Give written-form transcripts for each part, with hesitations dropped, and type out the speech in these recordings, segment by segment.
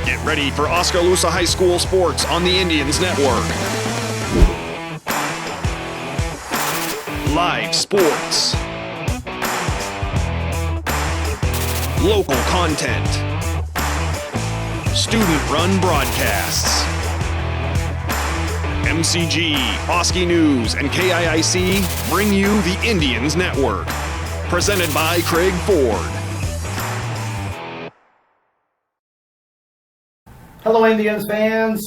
Get ready for Oskaloosa High School sports on the Indians Network. Live sports. Local content. Student-run broadcasts. MCG, Oski News, and KIIC bring you the Indians Network. Presented by Craig Ford. Hello, Indians fans,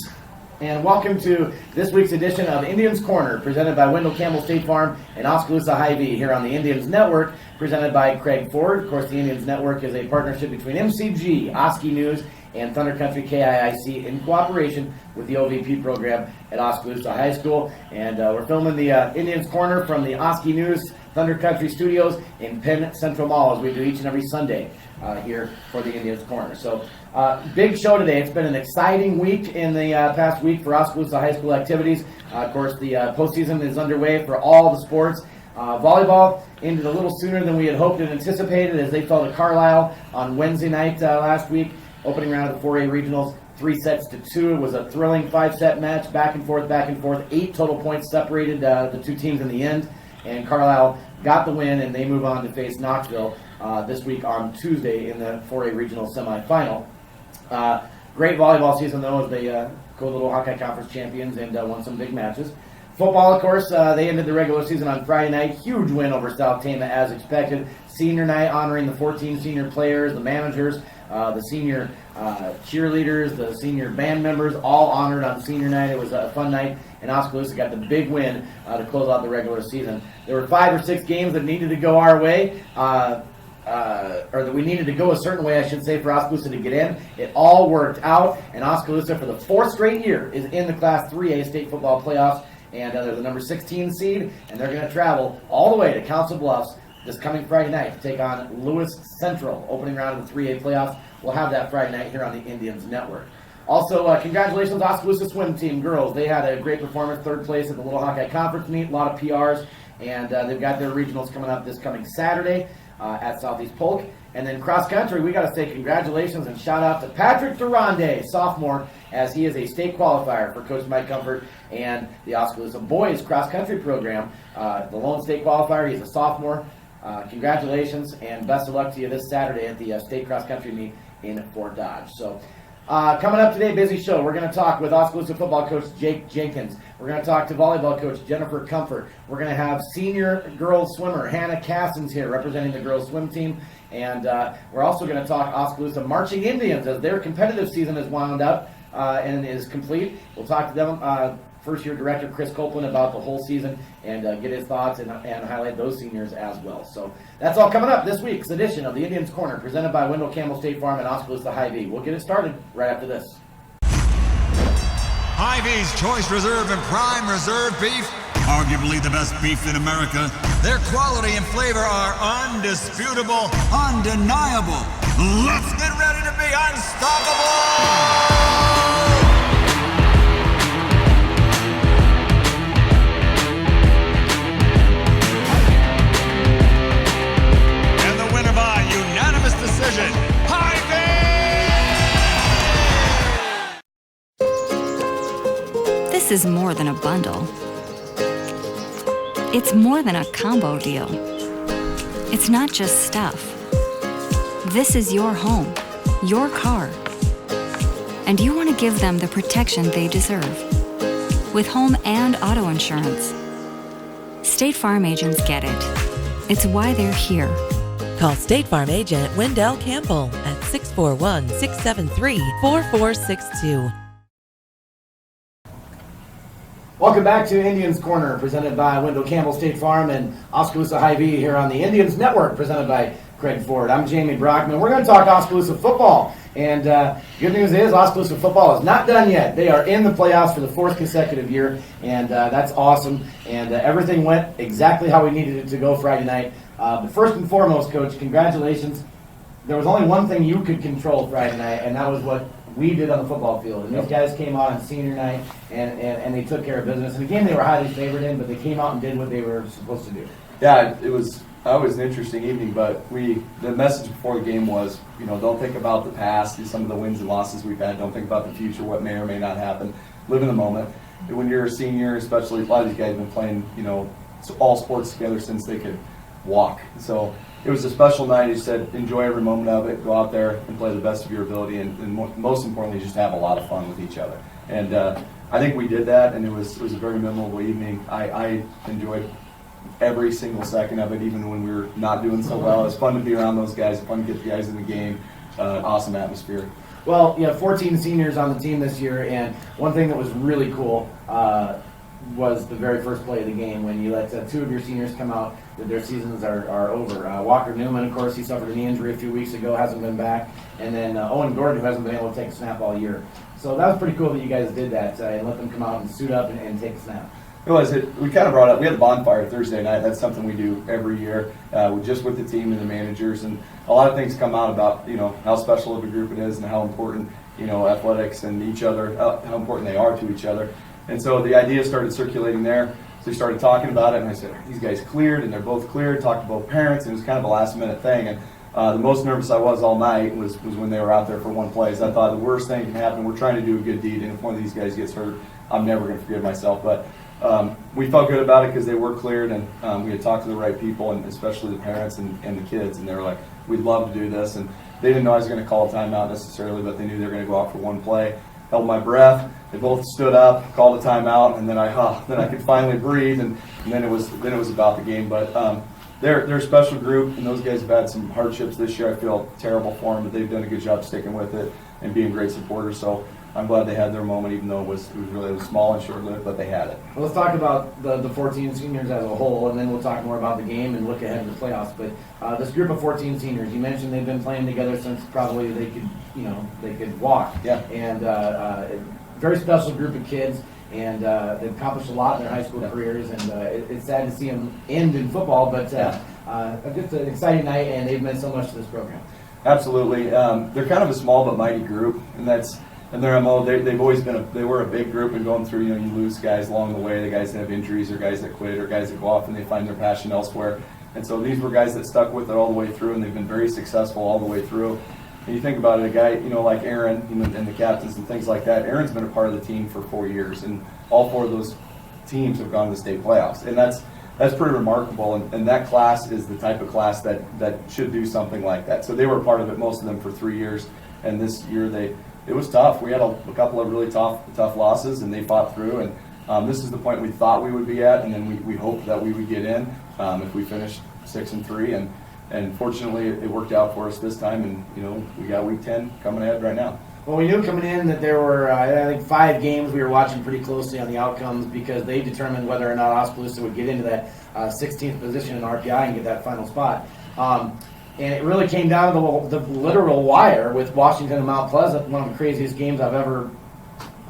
and welcome to this week's edition of Indians Corner, presented by Wendell Campbell State Farm and Oskaloosa Hy-Vee here on the Indians Network, presented by Craig Ford. Of course, the Indians Network is a partnership between MCG, Oski News, and Thunder Country KIIC in cooperation with the OVP program at Oskaloosa High School. And we're filming the Indians Corner from the Oski News Thunder Country studios in Penn Central Mall, as we do each and every Sunday here for the Indians Corner. So, big show today. It's been an exciting week in the past week for Oskaloosa High School activities. Of course, the postseason is underway for all the sports. Volleyball ended a little sooner than we had hoped and anticipated as they fell to Carlisle on Wednesday night last week. Opening round of the 4A regionals, 3-2. It was a thrilling 5-set match, back and forth. 8 total points separated the two teams in the end. And Carlisle got the win, and they move on to face Knoxville this week on Tuesday in the 4A regional semifinal. Great volleyball season, though, as they go Little Hawkeye Conference champions and won some big matches. Football, of course, they ended the regular season on Friday night. Huge win over South Tama as expected. Senior night honoring the 14 senior players, the managers, the senior cheerleaders, the senior band members, all honored on senior night. It was a fun night, and Oskaloosa got the big win to close out the regular season. There were 5 or 6 games that needed to go our way, or that we needed to go a certain way, I should say, for Oskaloosa to get in. It all worked out, and Oskaloosa, for the 4th straight year, is in the Class 3A state football playoffs, and they're the number 16 seed, and they're going to travel all the way to Council Bluffs this coming Friday night to take on Lewis Central, opening round of the 3A playoffs. We'll have that Friday night here on the Indians Network. Also, congratulations to Oskaloosa swim team girls. They had a great performance, 3rd place at the Little Hawkeye Conference meet, a lot of PRs, and they've got their regionals coming up this coming Saturday at Southeast Polk. And then cross country, we got to say congratulations and shout out to Patrick Durande, sophomore, as he is a state qualifier for Coach Mike Comfort and the Oskaloosa boys cross country program. The lone state qualifier, he's a sophomore. Congratulations and best of luck to you this Saturday at the state cross country meet in Fort Dodge. So, coming up today, busy show. We're going to talk with Oskaloosa football coach Jake Jenkins. We're going to talk to volleyball coach Jennifer Comfort. We're going to have senior girls swimmer Hannah Cassins here representing the girls swim team. And we're also going to talk Oskaloosa Marching Indians as their competitive season is wound up and is complete. We'll talk to them. First-year director Chris Copeland about the whole season and get his thoughts and highlight those seniors as well. So that's all coming up this week's edition of the Indians Corner, presented by Wendell Campbell State Farm and Oskaloosa Hy-Vee. We'll get it started right after this. Hy-Vee's Choice Reserve and Prime Reserve beef, arguably the best beef in America. Their quality and flavor are undisputable, undeniable. Let's get ready to be unstoppable! Decision. This is more than a bundle. It's more than a combo deal. It's not just stuff. This is your home, your car, and you want to give them the protection they deserve with home and auto insurance. State Farm agents get it. It's why they're here. Call State Farm agent Wendell Campbell at 641-673-4462. Welcome back to Indians Corner, presented by Wendell Campbell State Farm and Oskaloosa Hy-Vee here on the Indians Network, presented by Craig Ford. I'm Jamie Brockman. We're going to talk Oskaloosa football. And good news is Oskaloosa football is not done yet. They are in the playoffs for the 4th consecutive year, and that's awesome. And everything went exactly how we needed it to go Friday night. But first and foremost, Coach, congratulations. There was only one thing you could control Friday night, and that was what we did on the football field. And these guys came out on senior night, and they took care of business. In a game they were highly favored in, but they came out and did what they were supposed to do. Yeah, it was was an interesting evening, but the message before the game was, don't think about the past, some of the wins and losses we've had. Don't think about the future, what may or may not happen. Live in the moment. When you're a senior, especially, a lot of these guys have been playing, all sports together since they could walk. So it was a special night. He said, enjoy every moment of it. Go out there and play the best of your ability, and most importantly, just have a lot of fun with each other. And I think we did that, and it was a very memorable evening. I enjoyed every single second of it, even when we were not doing so well. It was fun to be around those guys, fun to get the guys in the game, awesome atmosphere. Well, you have 14 seniors on the team this year, and one thing that was really cool was the very first play of the game when you let two of your seniors come out that their seasons are over. Walker Newman, of course, he suffered a knee injury a few weeks ago, hasn't been back, and then Owen Gordon, who hasn't been able to take a snap all year. So that was pretty cool that you guys did that and let them come out and suit up and take a snap. We kind of brought up, we had the bonfire Thursday night. That's something we do every year, just with the team and the managers. And a lot of things come out about, how special of a group it is and how important, athletics and each other, how important they are to each other. And so the idea started circulating there. So we started talking about it, and I said, are these guys cleared? And they're both cleared, talked to both parents. And it was kind of a last minute thing. And the most nervous I was all night was when they were out there for one play. So I thought the worst thing can happen. We're trying to do a good deed, and if one of these guys gets hurt, I'm never going to forgive myself. But we felt good about it because they were cleared, and we had talked to the right people, and especially the parents and the kids, and they were like, we'd love to do this. And they didn't know I was going to call a timeout necessarily, but they knew they were going to go out for one play. Held my breath. They both stood up, called a timeout, and then I could finally breathe, and then it was about the game. But they're a special group, and those guys have had some hardships this year. I feel terrible for them, but they've done a good job sticking with it and being great supporters. So I'm glad they had their moment, even though it was small and short-lived, but they had it. Well, let's talk about the 14 seniors as a whole, and then we'll talk more about the game and look ahead to the playoffs. But this group of 14 seniors, you mentioned they've been playing together since probably they could walk. Yeah. And a very special group of kids, and they've accomplished a lot in their high school careers, and it's sad to see them end in football, but just an exciting night, and they've meant so much to this program. Absolutely. They're kind of a small but mighty group, and their MO, they've always been they were a big group, and going through, you lose guys along the way, the guys that have injuries or guys that quit or guys that go off and they find their passion elsewhere. And so these were guys that stuck with it all the way through, and they've been very successful all the way through. And you think about it, a guy, like Aaron, and the captains and things like that, Aaron's been a part of the team for 4 years, and all 4 of those teams have gone to the state playoffs. And that's pretty remarkable, and that class is the type of class that should do something like that. So they were a part of it, most of them, for 3 years, and this year it was tough. We had a couple of really tough losses, and they fought through. And this is the point we thought we would be at, and then we hoped that we would get in if we finished 6-3. And fortunately, it worked out for us this time. And we got Week 10 coming ahead right now. Well, we knew coming in that there were, I think, 5 games we were watching pretty closely on the outcomes because they determined whether or not Oskaloosa would get into that 16th position in RPI and get that final spot. And it really came down to the literal wire with Washington and Mount Pleasant, one of the craziest games I've ever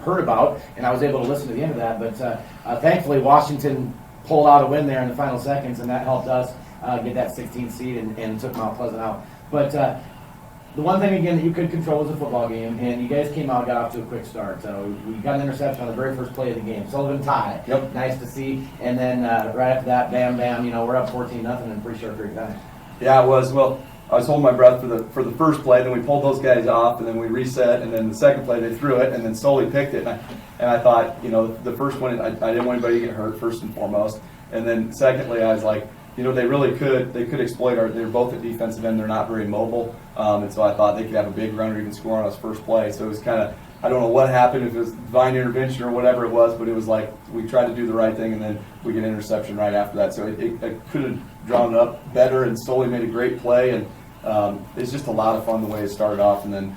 heard about, and I was able to listen to the end of that. But thankfully, Washington pulled out a win there in the final seconds, and that helped us get that 16th seed and took Mount Pleasant out. But the one thing, again, that you could control was a football game, and you guys came out and got off to a quick start. We got an interception on the very first play of the game. Sullivan tie. Yep. Nice to see. And then right after that, bam, we're up 14-0 in a pretty short period of time. Yeah, it was. Well, I was holding my breath for the first play, then we pulled those guys off, and then we reset, and then the second play they threw it, and then Sully picked it. And I thought, the first one, I didn't want anybody to get hurt, first and foremost. And then secondly, I was like, they really could exploit they're both at defensive end, they're not very mobile. And so I thought they could have a big run or even score on us first play. So it was kind of, I don't know what happened, if it was divine intervention or whatever it was, but it was like we tried to do the right thing, and then we get an interception right after that. So it could have drawn it up better, and Sully made a great play. And it's just a lot of fun the way it started off, and then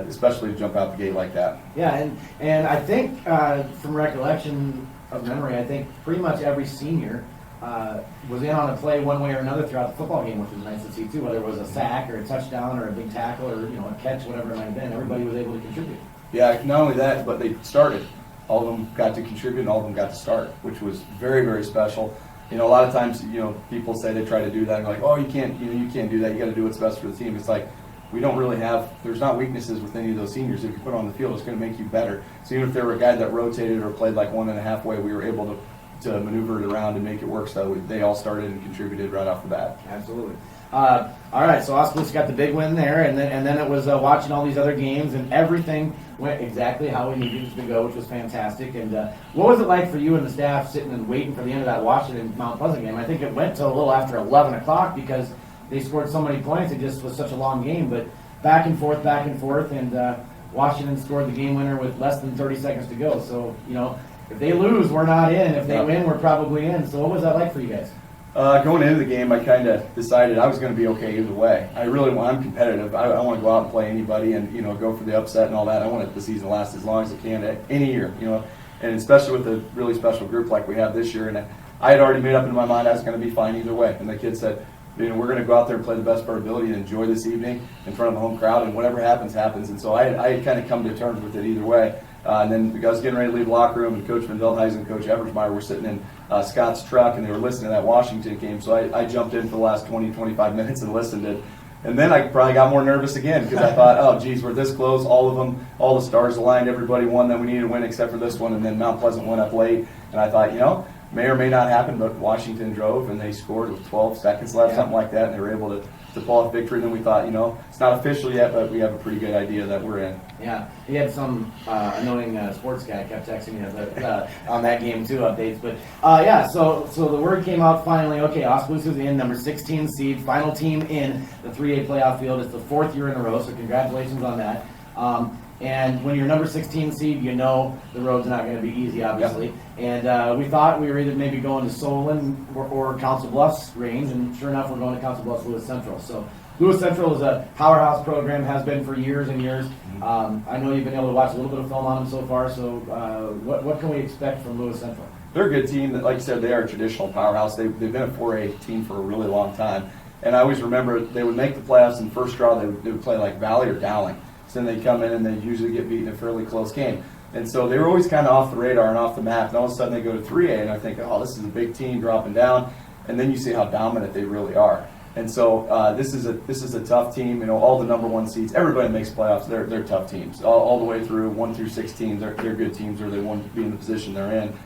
especially to jump out the gate like that. Yeah, and I think from recollection of memory, I think pretty much every senior was in on a play one way or another throughout the football game, which was nice to see too. Whether it was a sack or a touchdown or a big tackle or a catch, whatever it might have been, everybody was able to contribute. Yeah, not only that, but they started. All of them got to contribute, and all of them got to start, which was very, very special. A lot of times, people say they try to do that, and like, oh, you can't do that. You got to do what's best for the team. It's like, we don't really have. There's not weaknesses with any of those seniors. If you put on the field, it's going to make you better. So even if there were a guy that rotated or played like one and a half way, we were able to to maneuver it around and make it work. So they all started and contributed right off the bat. Absolutely. All right, so Oskaloosa got the big win there, and then it was watching all these other games, and everything went exactly how we needed it to go, which was fantastic. And what was it like for you and the staff sitting and waiting for the end of that Washington Mount Pleasant game? I think it went till a little after 11 o'clock because they scored so many points. It just was such a long game, but back and forth, and Washington scored the game winner with less than 30 seconds to go. So, if they lose, we're not in. If they win, we're probably in. So what was that like for you guys? Going into the game, I kind of decided I was going to be okay either way. I'm competitive. I want to go out and play anybody and, go for the upset and all that. I want the season to last as long as it can any year, and especially with a really special group like we have this year. And I had already made up in my mind I was going to be fine either way. And the kids said, we're going to go out there and play the best of our ability and enjoy this evening in front of the home crowd, and whatever happens, happens. And so I had kind of come to terms with it either way. And then I was getting ready to leave the locker room, and Coach Van Veldhuizen and Coach Eversmeyer were sitting in Scott's truck, and they were listening to that Washington game. So I jumped in for the last 20, 25 minutes and listened to it. And then I probably got more nervous again because I thought, oh, geez, we're this close. All of them, all the stars aligned. Everybody won that we needed to win except for this one. And then Mount Pleasant went up late. And I thought, may or may not happen, but Washington drove, and they scored with 12 seconds left, something like that, and they were able to pull off victory. And then we thought, it's not official yet, but we have a pretty good idea that we're in. Yeah, he had some annoying sports guy kept texting me on that game too, updates. But so the word came out finally. Okay, Oskaloosa's in, number 16 seed, final team in the 3A playoff field. It's the 4th year in a row, so congratulations on that. And when you're number 16 seed, the road's not going to be easy, obviously. Yep. And we thought we were either maybe going to Solon or Council Bluffs range, and sure enough, we're going to Council Bluffs Lewis Central. So Lewis Central is a powerhouse program, has been for years and years. I know you've been able to watch a little bit of film on them so far. So what can we expect from Lewis Central? They're a good team. Like you said, they are a traditional powerhouse. They've been a 4A team for a really long time. And I always remember they would make the playoffs in the first draw. They would play like Valley or Dowling. So then they come in and they usually get beaten in a fairly close game. And so they were always kind of off the radar and off the map. And all of a sudden they go to 3A, and I think, oh, this is a big team dropping down. And then you see how dominant they really are. And so this is a tough team. All the number 1 seeds, everybody makes playoffs. They're tough teams all the way through 1 through 16. They're good teams, or they want to be in the position they're in.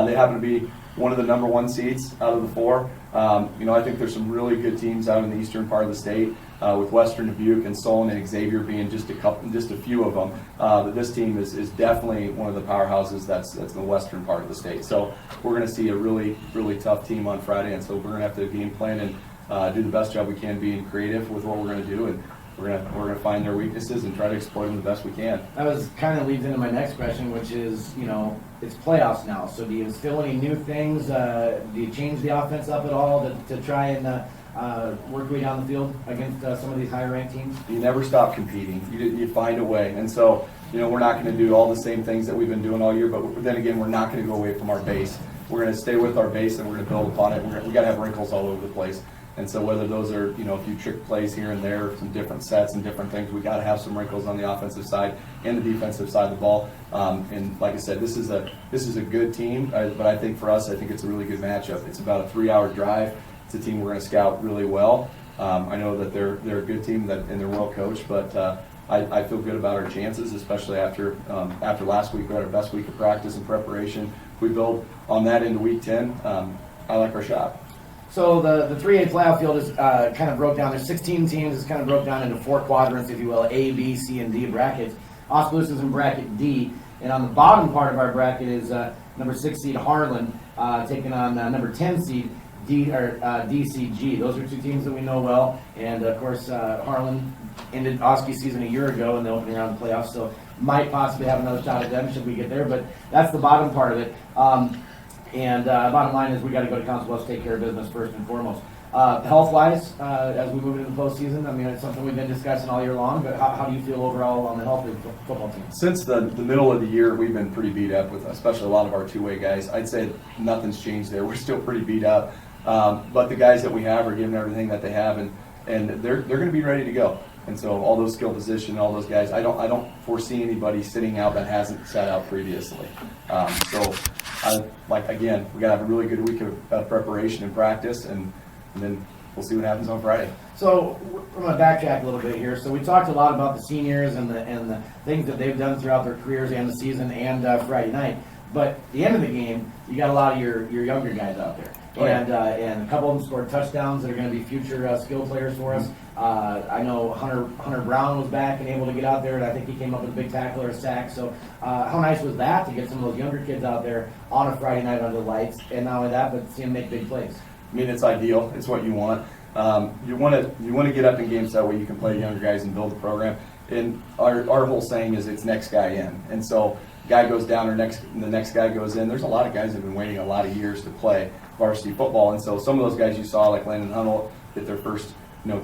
They happen to be one of the number 1 seeds out of the 4. I think there's some really good teams out in the eastern part of the state, with Western Dubuque and Solon and Xavier being just a few of them. But this team is definitely one of the powerhouses that's in the western part of the state. So we're going to see a really, really tough team on Friday, and so we're going to have to game plan and do the best job we can being creative with what we're going to do, and we're going to find their weaknesses and try to exploit them the best we can. That was kind of leads into my next question, which is, it's playoffs now. So do you instill any new things? Do you change the offense up at all to try and work way down the field against some of these higher ranked teams? You never stop competing. You find a way. And so, we're not going to do all the same things that we've been doing all year, but then again, we're not going to go away from our base. We're going to stay with our base, and we're going to build upon it. We got to have wrinkles all over the place. And so whether those are, a few trick plays here and there, some different sets and different things, we got to have some wrinkles on the offensive side and the defensive side of the ball. And like I said, this is a good team, but I think for us, I think it's a really good matchup. It's about a 3-hour drive. It's a team we're going to scout really well. I know that they're a good team and they're well coached, but I feel good about our chances, especially after last week. We had our best week of practice and preparation. If we build on that into week 10, I like our shot. So the 3A playoff field is kind of broke down. There's 16 teams. It's kind of broke down into 4 quadrants, if you will, A, B, C, and D brackets. Oskaloosa's in bracket D, and on the bottom part of our bracket is number 6 seed Harlan taking on number 10 seed DCG. Those are 2 teams that we know well, and of course Harlan ended Oskie's season a year ago in the opening round of the playoffs, so might possibly have another shot at them should we get there. But that's the bottom part of it. And bottom line is we got to go to Council Bluffs, take care of business first and foremost. Health-wise, as we move into the postseason, I mean, it's something we've been discussing all year long, but how do you feel overall on the health of the football team? Since the middle of the year, we've been pretty beat up with especially a lot of our 2-way guys. I'd say nothing's changed there. We're still pretty beat up. But the guys that we have are giving everything that they have, and they're going to be ready to go. And so all those skill position, all those guys, I don't foresee anybody sitting out that hasn't sat out previously. Again, we got to have a really good week of preparation and practice, and then we'll see what happens on Friday. So I'm going to backtrack a little bit here. So we talked a lot about the seniors and the things that they've done throughout their careers and the season and Friday night. But at the end of the game, you got a lot of your younger guys out there. And a couple of them scored touchdowns that are going to be future skill players for us. I know Hunter Brown was back and able to get out there, and I think he came up with a big tackle or a sack. So how nice was that to get some of those younger kids out there on a Friday night under the lights, and not only that, but see them make big plays. I mean, it's ideal. It's what you want. You want to get up in games that way you can play younger guys and build the program. And our whole saying is it's next guy in. And so guy goes down or the next guy goes in. There's a lot of guys that have been waiting a lot of years to play varsity football, and so some of those guys you saw, like Landon Hunnell, get their first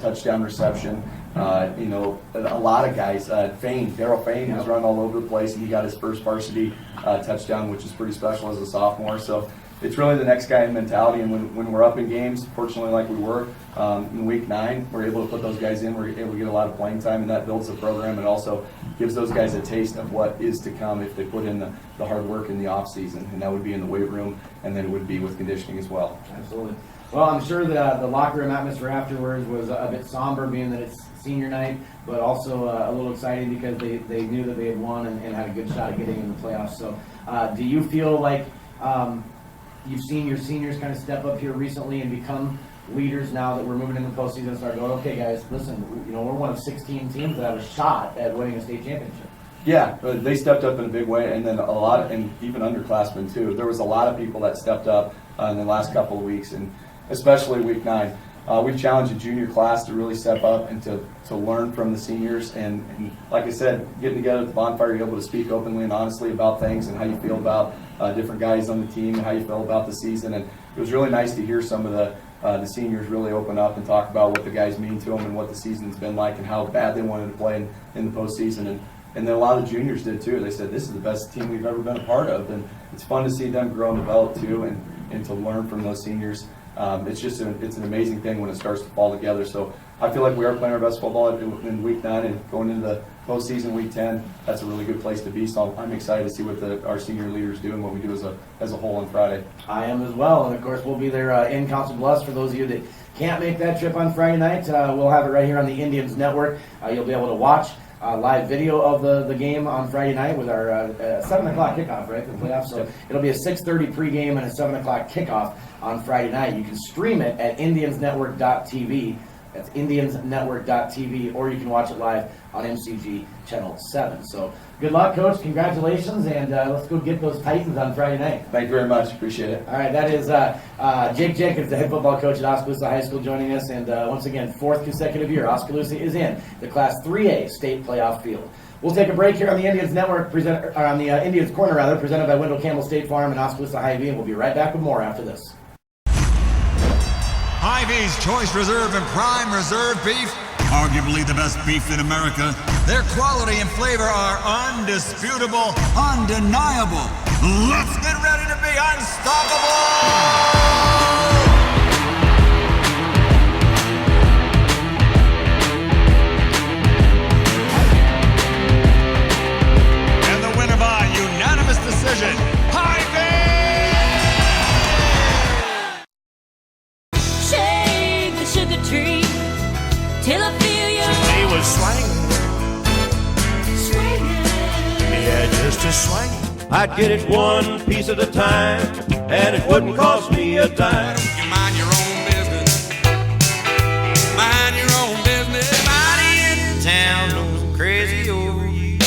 touchdown reception. A lot of guys, Daryl Fain was running all over the place, and he got his first varsity touchdown, which is pretty special as a sophomore. So it's really the next guy in mentality, and when we're up in games, fortunately like we were in week 9, we're able to put those guys in, we're able to get a lot of playing time, and that builds the program. It also gives those guys a taste of what is to come if they put in the hard work in the off season, and that would be in the weight room, and then it would be with conditioning as well. Absolutely. Well, I'm sure that the locker room atmosphere afterwards was a bit somber, being that it's senior night, but also a little exciting because they knew that they had won and had a good shot at getting in the playoffs. So do you feel like you've seen your seniors kind of step up here recently and become leaders now that we're moving into the postseason and start going, okay, guys, listen, we're one of 16 teams that have a shot at winning a state championship? Yeah, they stepped up in a big way, and then and even underclassmen too. There was a lot of people that stepped up in the last couple of weeks, and especially week 9. We've challenged the junior class to really step up and to learn from the seniors. And like I said, getting together at the bonfire, you're able to speak openly and honestly about things and how you feel about different guys on the team and how you feel about the season. And it was really nice to hear some of the seniors really open up and talk about what the guys mean to them and what the season's been like and how bad they wanted to play in the postseason. And then a lot of the juniors did too. They said, this is the best team we've ever been a part of. And it's fun to see them grow and develop too, and to learn from those seniors. It's an amazing thing when it starts to fall together. So I feel like we are playing our best football in week 9 and going into the postseason week 10. That's a really good place to be. So I'm excited to see what our senior leaders do and what we do as a whole on Friday. I am as well, and of course we'll be there in Council Bluffs. For those of you that can't make that trip on Friday night, we'll have it right here on the Indians Network. You'll be able to watch live video of the game on Friday night with our 7 o'clock kickoff, right, for the playoffs. So it'll be a 6:30 pregame and a 7 o'clock kickoff on Friday night. You can stream it at indiansnetwork.tv. That's indiansnetwork.tv, or you can watch it live on MCG Channel 7. So good luck, Coach. Congratulations, and let's go get those Titans on Friday night. Thank you very much. Appreciate it. All right, that is Jake Jenkins, the head football coach at Oskaloosa High School, joining us. And once again, 4th consecutive year, Oskaloosa is in the Class 3A state playoff field. We'll take a break here on the Indians Network, on the Indians Corner, rather, presented by Wendell Campbell State Farm and Oskaloosa Hy-Vee, and we'll be right back with more after this. Hy-Vee's Choice Reserve and Prime Reserve Beef, arguably the best beef in America. Their quality and flavor are undisputable, undeniable. Let's get ready to be unstoppable! Unanimous decision, Hy-Vee! Shake the sugar tree till I feel you. He was swinging, yeah, just a swing. I'd get it one piece at a time, and it wouldn't cost me a dime. You mind your own business. Mind your own business. Everybody in town knows I'm crazy over you.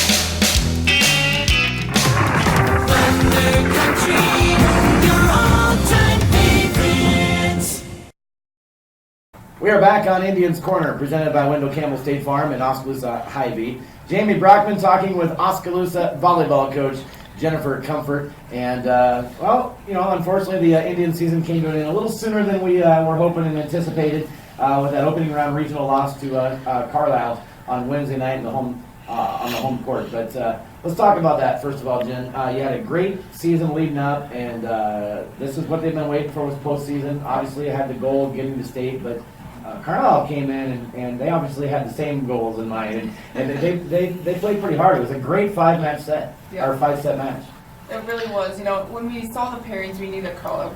We are back on Indians Corner, presented by Wendell Campbell State Farm and Oskaloosa Hy-Vee. Jamie Brockman talking with Oskaloosa volleyball coach Jennifer Comfort. And, unfortunately the Indian season came to an end a little sooner than we were hoping and anticipated with that opening round regional loss to Carlisle on Wednesday night on the home court. But let's talk about that first of all, Jen. You had a great season leading up, and this is what they've been waiting for, was postseason. Obviously, I had the goal of getting to state, but Carlisle came in, and they obviously had the same goals in mind, and they played pretty hard. It was a great 5-match set, or 5-set match. It really was. When we saw the pairings, we knew that Carlisle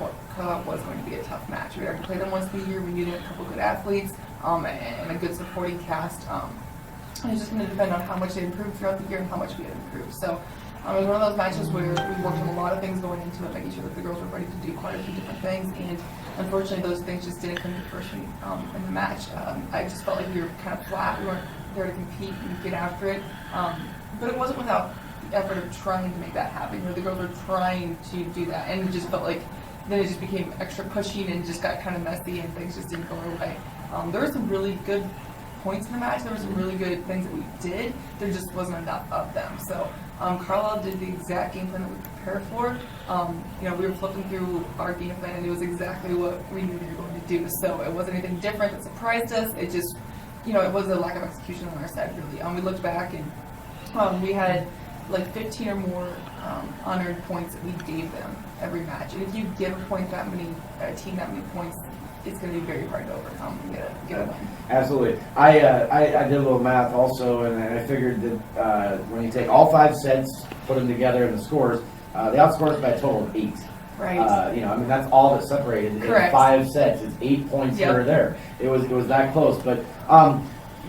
was going to be a tough match. We already played them once a year. We needed a couple good athletes and a good supporting cast. It's just going to depend on how much they improved throughout the year and how much we had improved. So It was one of those matches where we worked on a lot of things going into it, making sure that the girls were ready to do quite a few different things, and unfortunately those things just didn't come to fruition in the match. I just felt like we were kind of flat. We weren't there to compete and get after it, but it wasn't without the effort of trying to make that happen. The girls were trying to do that, and it just felt like then it just became extra pushing and just got kind of messy, and things just didn't go our way. There were some really good points in the match. There were some really good things that we did. There just wasn't enough of them. So Carlisle did the exact game plan that we prepared for. We were flipping through our game plan, and it was exactly what we knew we were going to do. So it wasn't anything different that surprised us. It just, it was a lack of execution on our side, really. We looked back, and we had like 15 or more unearned points that we gave them every match. And if you give a team that many points, it's going to be very hard to overcome and get a win. Absolutely. I did a little math also, and I figured that when you take all 5 sets, put them together in the scores, they outscored us by a total of 8. Right. That's all that separated. Correct. In 5 sets, it's 8 points here or there. It was that close, but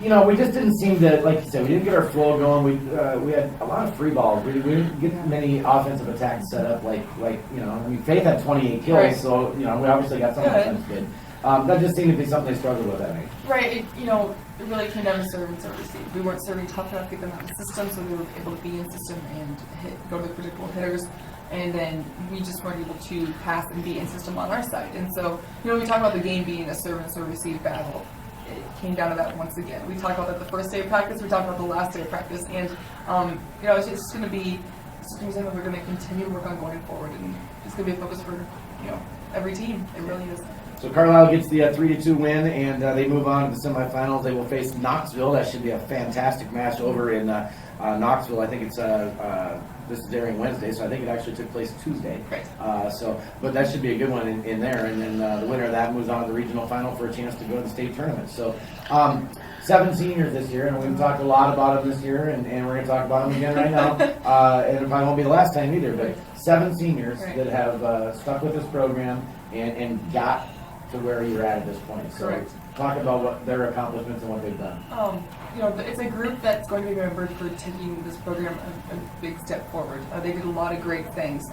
we just didn't seem to, like you said, we didn't get our flow going. We had a lot of free balls. We didn't get many offensive attacks set up. Faith had 28 kills, right. So we obviously got some offense good. That just seemed to be something they struggled with, I think. Right. It really came down to serve and serve receive. We weren't serving tough enough to get them out of the system, so we were able to be in system and go to the predictable hitters. And then we just weren't able to pass and be in system on our side. And so, we talk about the game being a serve and serve receive battle. It came down to that once again. We talked about that the first day of practice. We talked about the last day of practice, and it's going to be something that we're going to continue to work on going forward, and it's going to be a focus for every team. It really is. So Carlisle gets the 3-2 win, and they move on to the semifinals. They will face Knoxville. That should be a fantastic match over in Knoxville. I think it's this is during Wednesday, so I think it actually took place Tuesday. Right. But that should be a good one in there, and then the winner of that moves on to the regional final for a chance to go to the state tournament. So 7 seniors this year, and we've talked a lot about them this year, and we're going to talk about them again right now. And it probably won't be the last time either, but 7 seniors that have stuck with this program and got to where you're at this point. So Correct. Talk about what their accomplishments and what they've done. It's a group that's going to be remembered for taking this program a big step forward. They did a lot of great things.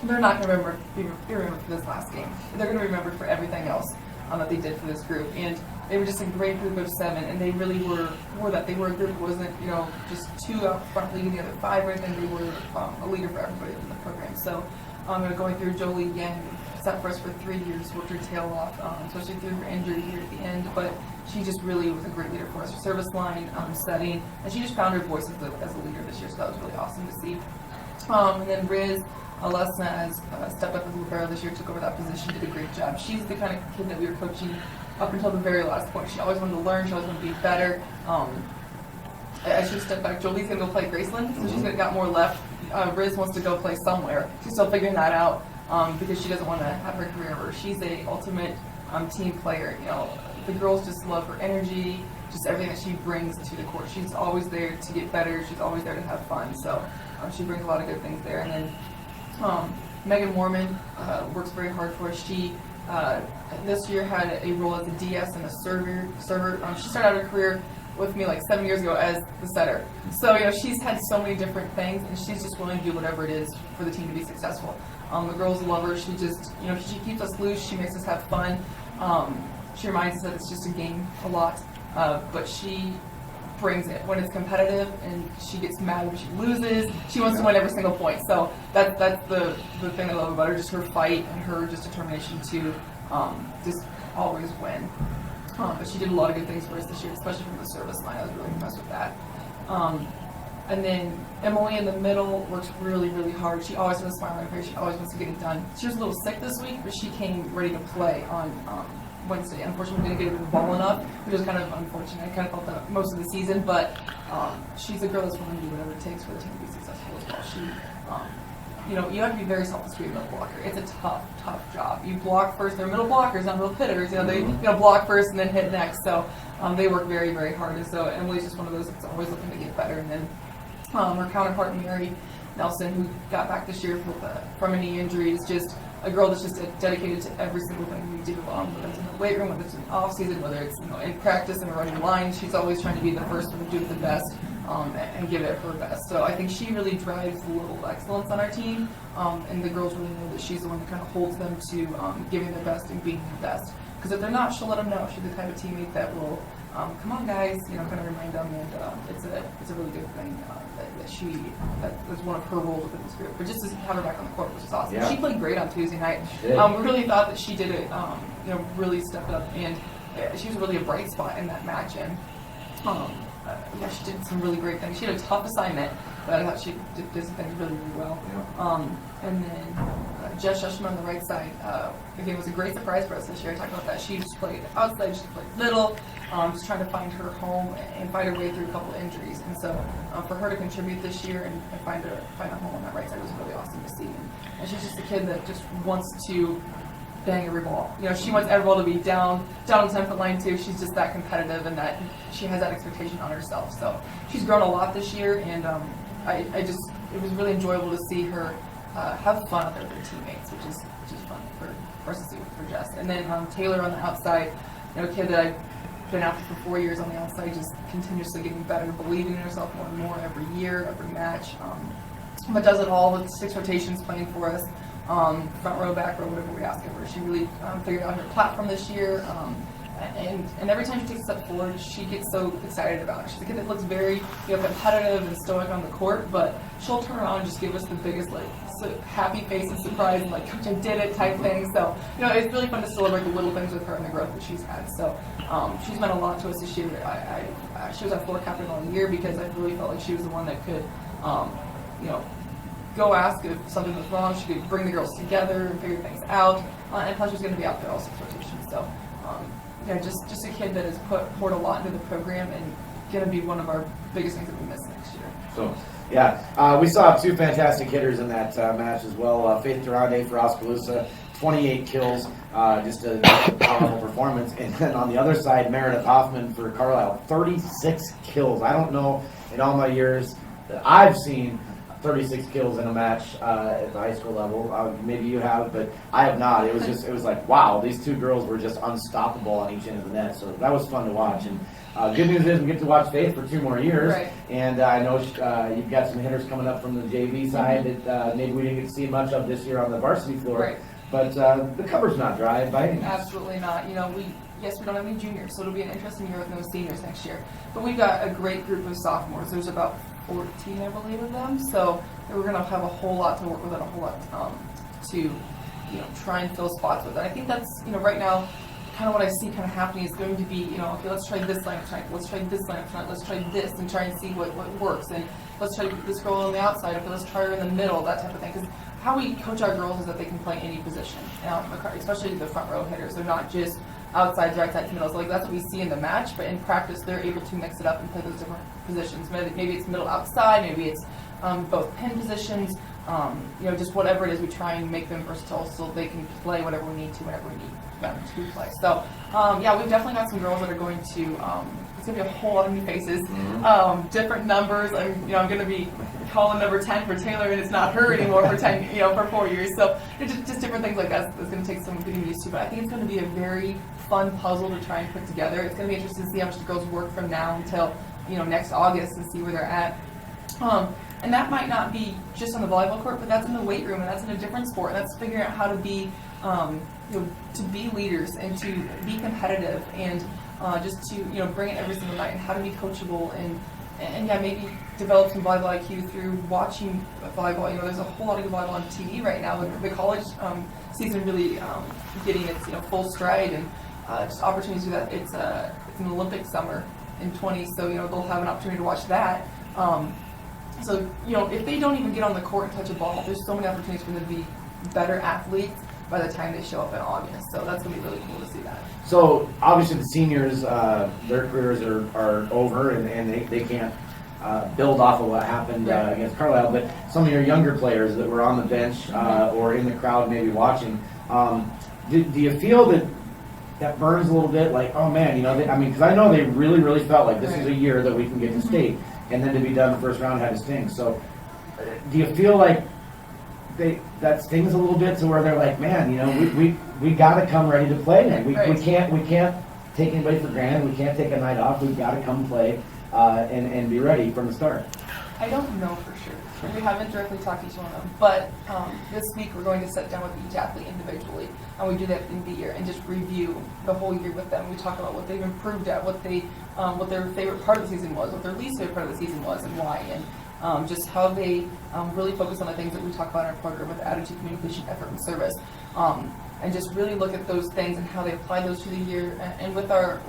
They're not going to be remembered for this last game. They're going to be remembered for everything else that they did for this group. And they were just a great group of 7, and they really were that. They were a group that wasn't, just 2 out front leading the other 5 or anything. They were a leader for everybody in the program. So going through Jolie Yang, sat for us for 3 years, worked her tail off, especially through her injury here at the end, but she just really was a great leader for us. Her service line, setting, and she just found her voice as a leader this year, so that was really awesome to see. And then Riz Alesna has stepped up as a libero this year, took over that position, did a great job. She's the kind of kid that we were coaching up until the very last point. She always wanted to learn, she always wanted to be better. I should step back. Jolie's going to go play Graceland, so she's got more left. Riz wants to go play somewhere. She's still figuring that out. Because she doesn't want to have her career over. She's a ultimate team player. The girls just love her energy, just everything that she brings to the court. She's always there to get better. She's always there to have fun. So she brings a lot of good things there. And then Megan Mormon works very hard for us. She this year had a role as a DS and a server. She started out her career with me like 7 years ago as the setter. So she's had so many different things, and she's just willing to do whatever it is for the team to be successful. The girls love her. She just, she keeps us loose. She makes us have fun. She reminds us that it's just a game a lot, but she brings it when it's competitive, and she gets mad when she loses. She wants to win every single point. So that's the thing I love about her, just her fight and her just determination to just always win. But she did a lot of good things for us this year, especially from the service line. I was really impressed with that. And then Emily in the middle works really, really hard. She always has a smile on her face. She always wants to get it done. She was a little sick this week, but she came ready to play on Wednesday. Unfortunately, we didn't get her the ball enough, which was kind of unfortunate. I kind of felt that most of the season, but she's a girl that's willing to do whatever it takes for the team to be successful as well. She, you have to be very self-discreet middle blocker. It's a tough job. You block first. They're middle blockers, not middle hitters. They block first and then hit next. So they work very, very hard. And so Emily's just one of those that's always looking to get better. And then her counterpart, Mary Nelson, who got back this year from a knee injury, is just a girl that's just dedicated to every single thing we do, whether it's in the weight room, whether it's in the off season, whether it's in practice and running lines. She's always trying to be the first one to do it the best. and give it her best. So I think she really drives the level of excellence on our team, and the girls really know that she's the one that kind of holds them to giving their best and being their best. Because if they're not, she'll let them know. She's the type of teammate that will, come on guys, kind of remind them, and it's a really good thing that's one of her roles within this group. But just to have her back on the court, which is awesome. Yeah. She played great on Tuesday night. We really thought that she did it, really stepped up, and she was really a bright spot in that match. And she did some really great things. She had a tough assignment, but I thought she did some things really, really well. Yeah. And then Jess Shushman on the right side, again, was a great surprise for us this year. I talked about that. She just played outside, she played little, just trying to find her home and find her way through a couple injuries. And so for her to contribute this year and find a home on that right side was really awesome to see. And she's just a kid that just wants to bang every ball. She wants every ball to be down on the 10-foot line too. She's just that competitive, and that she has that expectation on herself. So she's grown a lot this year, and it was really enjoyable to see her have fun with her teammates, which is fun for us to see for Jess. And then Taylor on the outside, a kid that I've been after for 4 years on the outside, just continuously getting better, believing in herself more and more every year, every match. But does it all with 6 rotations playing for us. Front row, back row, whatever we ask of her. She really figured out her platform this year, and every time she takes a step forward, she gets so excited about it. She's a kid that looks very competitive and stoic on the court, but she'll turn around and just give us the biggest happy face and surprise and Coach, I did it type thing. So it's really fun to celebrate the little things with her and the growth that she's had. So she's meant a lot to us this year. She was our floor captain all year because I really felt like she was the one that could go ask if something was wrong. She could bring the girls together and figure things out. And plus, she's going to be out there all 6 rotations. So, just a kid that has poured a lot into the program and going to be one of our biggest things that we miss next year. So, we saw 2 fantastic hitters in that match as well. Faith Durande for Oskaloosa, 28 kills, just a powerful performance. And then on the other side, Meredith Hoffman for Carlisle, 36 kills. I don't know in all my years that I've seen 36 kills in a match at the high school level. Maybe you have, but I have not. It was like, wow, these 2 girls were just unstoppable on each end of the net. So that was fun to watch. And good news is we get to watch Faith for 2 more years. Right. And I know you've got some hitters coming up from the JV side that maybe we didn't get to see much of this year on the varsity floor. Right. But the cover's not dry by any means. Absolutely not. We don't have any juniors, so it'll be an interesting year with no seniors next year. But we've got a great group of sophomores. There's about 14, I believe, of them. So we're going to have a whole lot to work with and a whole lot to try and fill spots with. And I think that's right now kind of what I see kind of happening is going to be okay, let's try this lineup tonight, let's try this lineup tonight, let's try this and try and see what works, and let's try this girl on the outside, okay, let's try her in the middle, that type of thing. Because how we coach our girls is that they can play any position, especially the front row hitters. They're not just outsides, right sides, middles. That's what we see in the match, but in practice they're able to mix it up and play those different positions. Maybe it's middle outside, maybe it's both pin positions, just whatever it is, we try and make them versatile so they can play whatever we need to whenever we need them to play. So we've definitely got some girls that are going to it's going to be a whole lot of new faces, different numbers. I'm going to be calling number 10 for Taylor, and it's not her anymore for 10, for 4 years. So just different things like that. It's going to take some getting used to, but I think it's going to be a very fun puzzle to try and put together. It's going to be interesting to see how much the girls work from now until next August and see where they're at. And that might not be just on the volleyball court, but that's in the weight room, and that's in a different sport. And that's figuring out how to be, to be leaders and to be competitive and just to bring it every single night, and how to be coachable and maybe develop some volleyball IQ through watching volleyball. There's a whole lot of good volleyball on TV right now. The college season really getting its full stride, and just opportunities to do that. It's an Olympic summer in 20, so they'll have an opportunity to watch that. So if they don't even get on the court and touch a ball, there's so many opportunities for them to be better athletes by the time they show up in August. So that's going to be really cool to see that. So obviously the seniors, their careers are over, and they can't build off of what happened against Carlisle. But some of your younger players that were on the bench or in the crowd maybe watching, do you feel that burns a little bit? Like, oh man, because I know they really, really felt like this is a year that we can get to state, and then to be done the first round had to sting. So do you feel like that stings a little bit to where they're like, man, we got to come ready to play, man. We can't take anybody for granted. We can't take a night off. We've got to come play. and be ready from the start? I don't know for sure. We haven't directly talked to each one of them, but this week we're going to sit down with each athlete individually, and we do that in the year and just review the whole year with them. We talk about what they've improved at, what their favorite part of the season was, what their least favorite part of the season was, and why, and just how they really focus on the things that we talk about in our program with attitude, communication, effort, and service. And just really look at those things and how they apply those to the year. And with our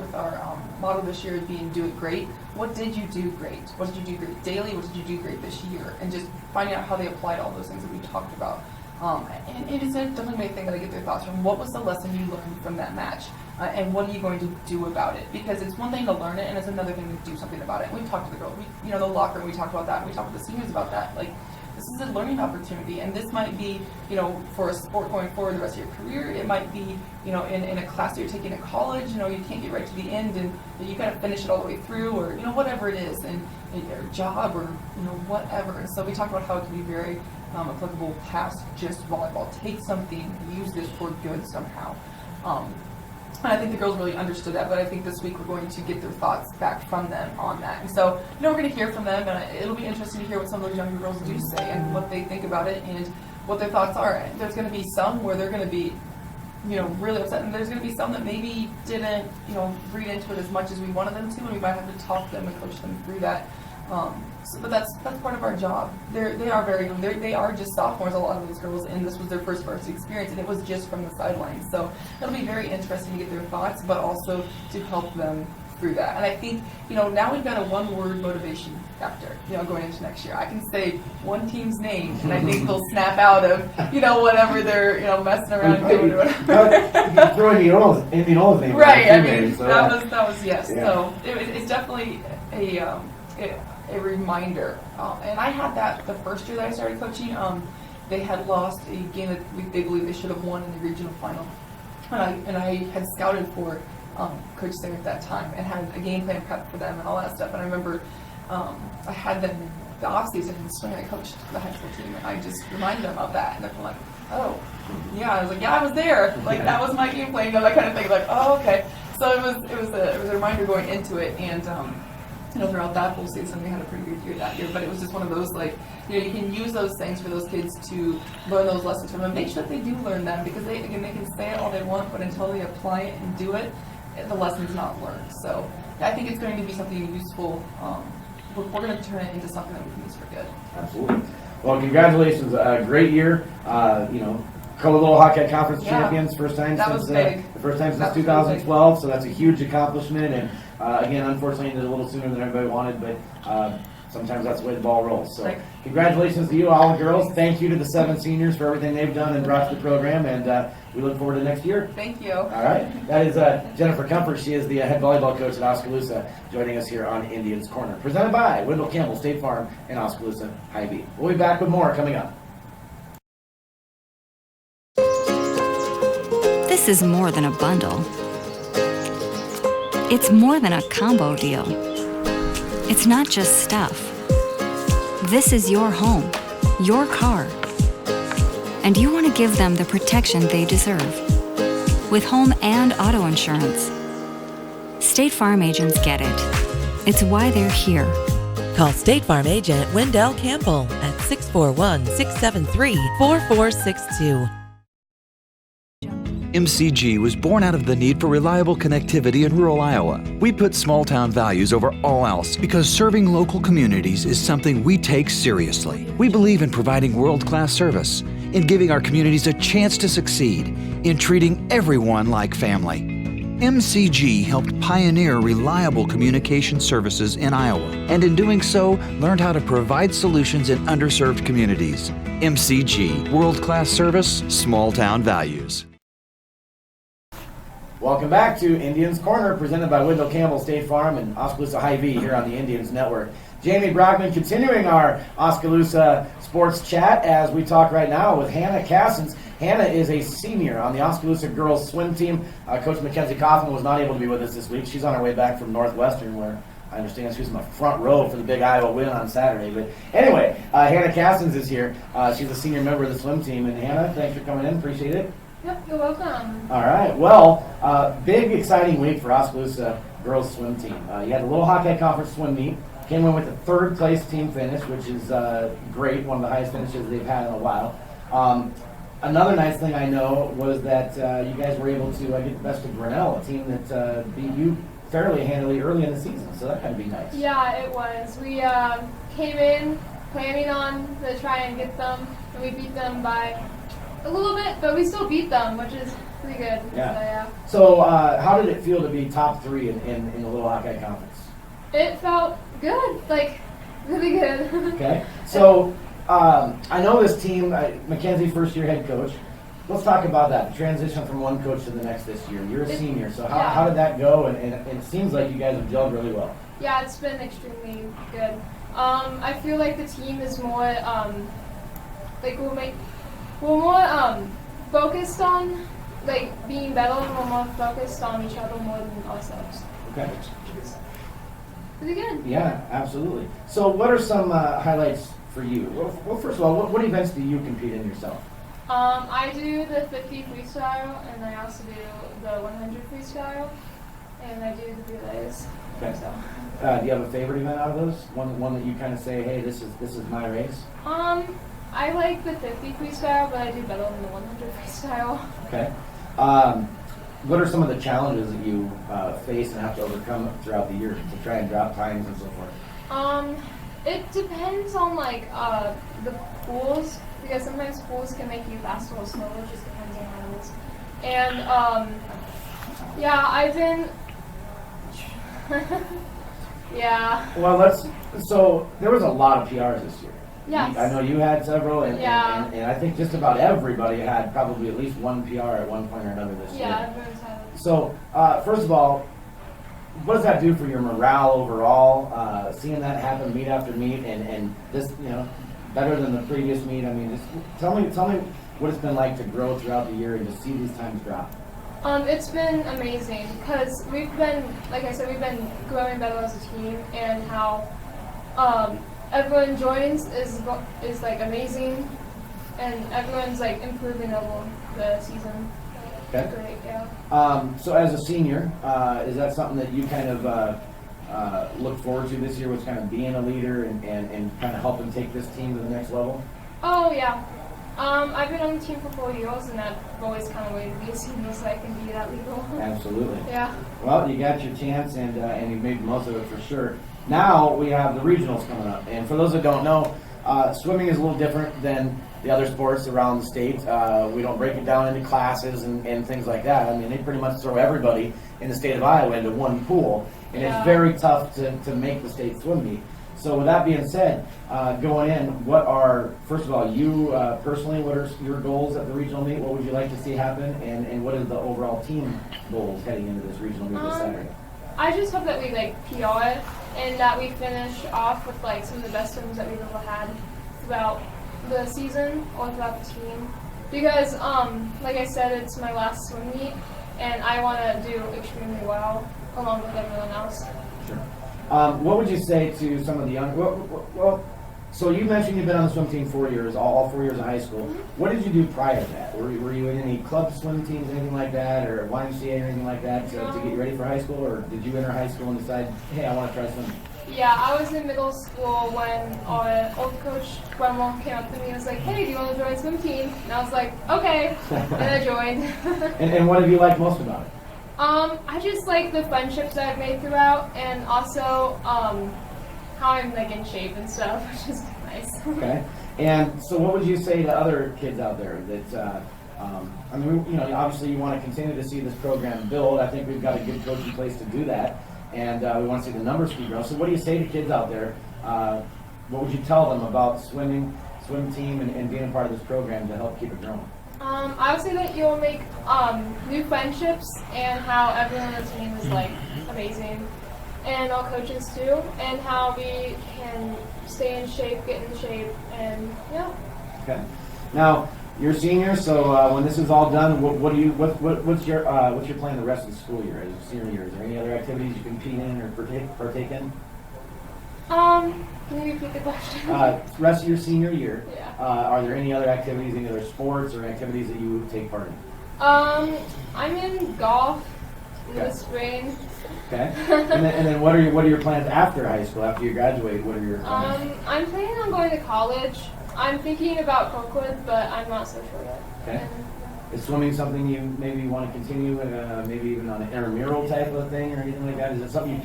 motto this year being "Do It Great," what did you do great? What did you do great daily? What did you do great this year? And just finding out how they applied all those things that we talked about. And it is definitely a thing that I get their thoughts from. What was the lesson you learned from that match? And what are you going to do about it? Because it's one thing to learn it, and it's another thing to do something about it. And we talked to the girls, the locker room, we talked about that, and we talked to the seniors about that. Like, this is a learning opportunity, and this might be, for a sport going forward the rest of your career. It might be, in a class that you're taking at college. You can't get right to the end, and you got to finish it all the way through, or whatever it is, and your job, or whatever. And so we talked about how it can be very applicable past just volleyball. Take something, use this for good somehow. And I think the girls really understood that, but I think this week we're going to get their thoughts back from them on that. And so, we're going to hear from them, and it'll be interesting to hear what some of those younger girls do say and what they think about it and what their thoughts are. And there's going to be some where they're going to be, really upset, and there's going to be some that maybe didn't, read into it as much as we wanted them to, and we might have to talk them and coach them through that. But that's part of our job. They are very young. They are just sophomores, a lot of those girls, and this was their first varsity experience, and it was just from the sidelines. So it'll be very interesting to get their thoughts, but also to help them through that. And I think, now we've got a one-word motivation factor, going into next year. I can say one team's name, and I think they'll snap out of, whatever they're, messing around doing or whatever. Throwing Indiano's name. Right, I mean, names, so that was yes. Yeah. So it's definitely a reminder. And I had that the first year that I started coaching. They had lost a game that they believe they should have won in the regional final. And I had scouted for Coach Singer at that time and had a game plan prep for them and all that stuff. And I remember I had them in the off-season in the spring. I coached the high school team, and I just reminded them of that. And they're like, oh, yeah. I was like, yeah, I was there. Like, that was my game plan, that kind of thing. Like, oh, okay. So it was a reminder going into it. And throughout that whole season, we had a pretty good year that year. But it was just one of those, you can use those things for those kids to learn those lessons from them. Make sure that they do learn them, because they can say it all they want, but until they apply it and do it, the lesson's not learned. So I think it's going to be something useful. We're going to turn it into something that we can use for good. Absolutely. Well, congratulations. Great year. Color Little Hawkeye Conference champions, first time since 2012. So that's a huge accomplishment. And again, unfortunately, ended a little sooner than everybody wanted, but sometimes that's the way the ball rolls. So congratulations to you, all the girls. Thank you to the 7 seniors for everything they've done and brought to the program, and we look forward to next year. Thank you. All right. That is Jennifer Comfort. She is the head volleyball coach at Oskaloosa, joining us here on Indians Corner. Presented by Wendell Campbell State Farm and Oskaloosa Hy-Vee. We'll be back with more coming up. This is more than a bundle. It's more than a combo deal. It's not just stuff. This is your home, your car. And you want to give them the protection they deserve. With home and auto insurance. State Farm agents get it. It's why they're here. Call State Farm agent Wendell Campbell at 641-673-4462. MCG was born out of the need for reliable connectivity in rural Iowa. We put small-town values over all else because serving local communities is something we take seriously. We believe in providing world-class service, in giving our communities a chance to succeed, in treating everyone like family. MCG helped pioneer reliable communication services in Iowa, and in doing so, learned how to provide solutions in underserved communities. MCG, world-class service, small-town values. Welcome back to Indians Corner, presented by Wendell Campbell State Farm and Oskaloosa Hy-Vee here on the Indians Network. Jamie Brockman continuing our Oskaloosa sports chat as we talk right now with Hannah Cassens. Hannah is a senior on the Oskaloosa girls swim team. Coach Mackenzie Kaufman was not able to be with us this week. She's on her way back from Northwestern, where I understand she was in the front row for the big Iowa win on Saturday. But anyway, Hannah Cassens is here. She's a senior member of the swim team. And Hannah, thanks for coming in. Appreciate it. Yep, you're welcome. All right. Well, big exciting week for Oskaloosa girls swim team. You had the Little Hawkeye Conference swim meet. Came in with a third place team finish, which is great, one of the highest finishes they've had in a while. Another nice thing I know was that you guys were able to get the best of Grinnell, a team that beat you fairly handily early in the season, so that kind of be nice. Yeah, it was. We came in planning on to try and get them, and we beat them by a little bit, but we still beat them, which is pretty good. Yeah. So, how did it feel to be top 3 in the Little Hawkeye Conference? it felt good, like really good. Okay. So I know this team, Mackenzie, first-year head coach. Let's talk about that, the transition from one coach to the next this year. You're a senior, so how did that go? And it seems like you guys have gelled really well. Yeah, it's been extremely good. I feel like the team is more like we're more focused on like being better, and we're more focused on each other more than ourselves. Okay. Pretty good. Yeah, absolutely. So what are some highlights for you? Well, first of all, what events do you compete in yourself? I do the 50 freestyle, and I also do the 100 freestyle, and I do the relays. Okay. So. Do you have a favorite event out of those? One that you kind of say, hey, this is my race? I like the 50 freestyle, but I do better than the 100 freestyle. Okay. What are some of the challenges that you face and have to overcome throughout the year to try and drop times and so forth? It depends on like the pools, because sometimes pools can make you faster or slower. It just depends on how it is. And yeah, I've been yeah. Well, so there was a lot of PRs this year. Yes. I know you had several, and I think just about everybody had probably at least one PR at one point or another this year. Yeah, everyone's had it. So, first of all, what does that do for your morale overall? Seeing that happen meet after meet, and this, better than the previous meet. I mean, just tell me what it's been like to grow throughout the year and to see these times drop. It's been amazing because we've been, like I said, we've been growing better as a team, and how everyone joins is like amazing, and everyone's like improving over the season. Okay. Great, yeah. So as a senior, is that something that you kind of look forward to this year, was kind of being a leader and kind of helping take this team to the next level? Oh, yeah. I've been on the team for 4 years, and I've always kind of waited to be a senior so I can be that legal. Absolutely. Yeah. Well, you got your chance, and you made the most of it for sure. Now we have the regionals coming up, and for those that don't know, swimming is a little different than the other sports around the state. We don't break it down into classes and things like that. I mean, they pretty much throw everybody in the state of Iowa into one pool, and it's very tough to make the state swim meet. So with that being said, going in, first of all, you personally, what are your goals at the regional meet? What would you like to see happen? And what is the overall team goals heading into this regional meet this Saturday? I just hope that we PR it, and that we finish off with some of the best swims that we've ever had throughout the season or throughout the team. Because, like I said, it's my last swim meet, and I want to do extremely well along with everyone else. Sure. What would you say to some of the young? Well, so you mentioned you've been on the swim team 4 years, all 4 years of high school. Mm-hmm. What did you do prior to that? Were you in any club swim teams, anything like that, or YMCA or anything like that to get you ready for high school, or did you enter high school and decide, hey, I want to try swimming? Yeah, I was in middle school when our old coach, Grandma, came up to me and was like, hey, do you want to join a swim team? And I was like, okay, and I joined. and what have you liked most about it? I just like the friendships that I've made throughout, and also how I'm in shape and stuff, which is nice. Okay. And so, what would you say to other kids out there that? I mean, obviously, you want to continue to see this program build. I think we've got a good coach in place to do that, and we want to see the numbers keep growing. So, what do you say to kids out there? What would you tell them about swim team, and being a part of this program to help keep it growing? I would say that you'll make new friendships, and how everyone on the team is amazing, and all coaches too, and how we can stay in shape, get in shape, and yeah. Okay. Now you're a senior, so when this is all done, what's your plan the rest of the school year as a senior year? Is there any other activities you compete in or partake in? Can you repeat the question? Rest of your senior year, yeah. Are there any other activities, any other sports or activities that you take part in? I'm in golf in the spring. Okay. And then what are your plans after high school? After you graduate, what are your plans? I'm planning on going to college. I'm thinking about Cokewood, but I'm not so sure yet. Okay. Is swimming something you maybe want to continue, maybe even on an intramural type of thing or anything like that? Is it something you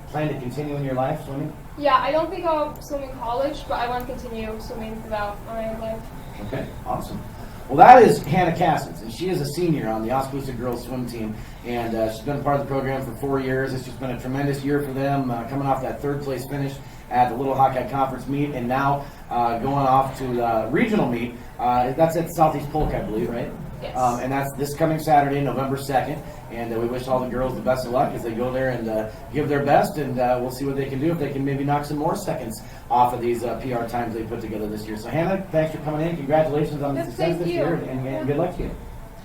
plan to continue in your life, swimming? Yeah, I don't think I'll swim in college, but I want to continue swimming throughout my life. Okay, awesome. Well, that is Hannah Cassens, and she is a senior on the Oskaloosa girls swim team, and she's been a part of the program for 4 years. It's just been a tremendous year for them, coming off that third place finish at the Little Hawkeye Conference meet, and now going off to the regional meet. That's at Southeast Polk, I believe, right? Yes. And that's this coming Saturday, November 2nd, and we wish all the girls the best of luck as they go there and give their best, and we'll see what they can do, if they can maybe knock some more seconds off of these PR times they put together this year. So Hannah, thanks for coming in. Congratulations on the success this year, and good luck to you.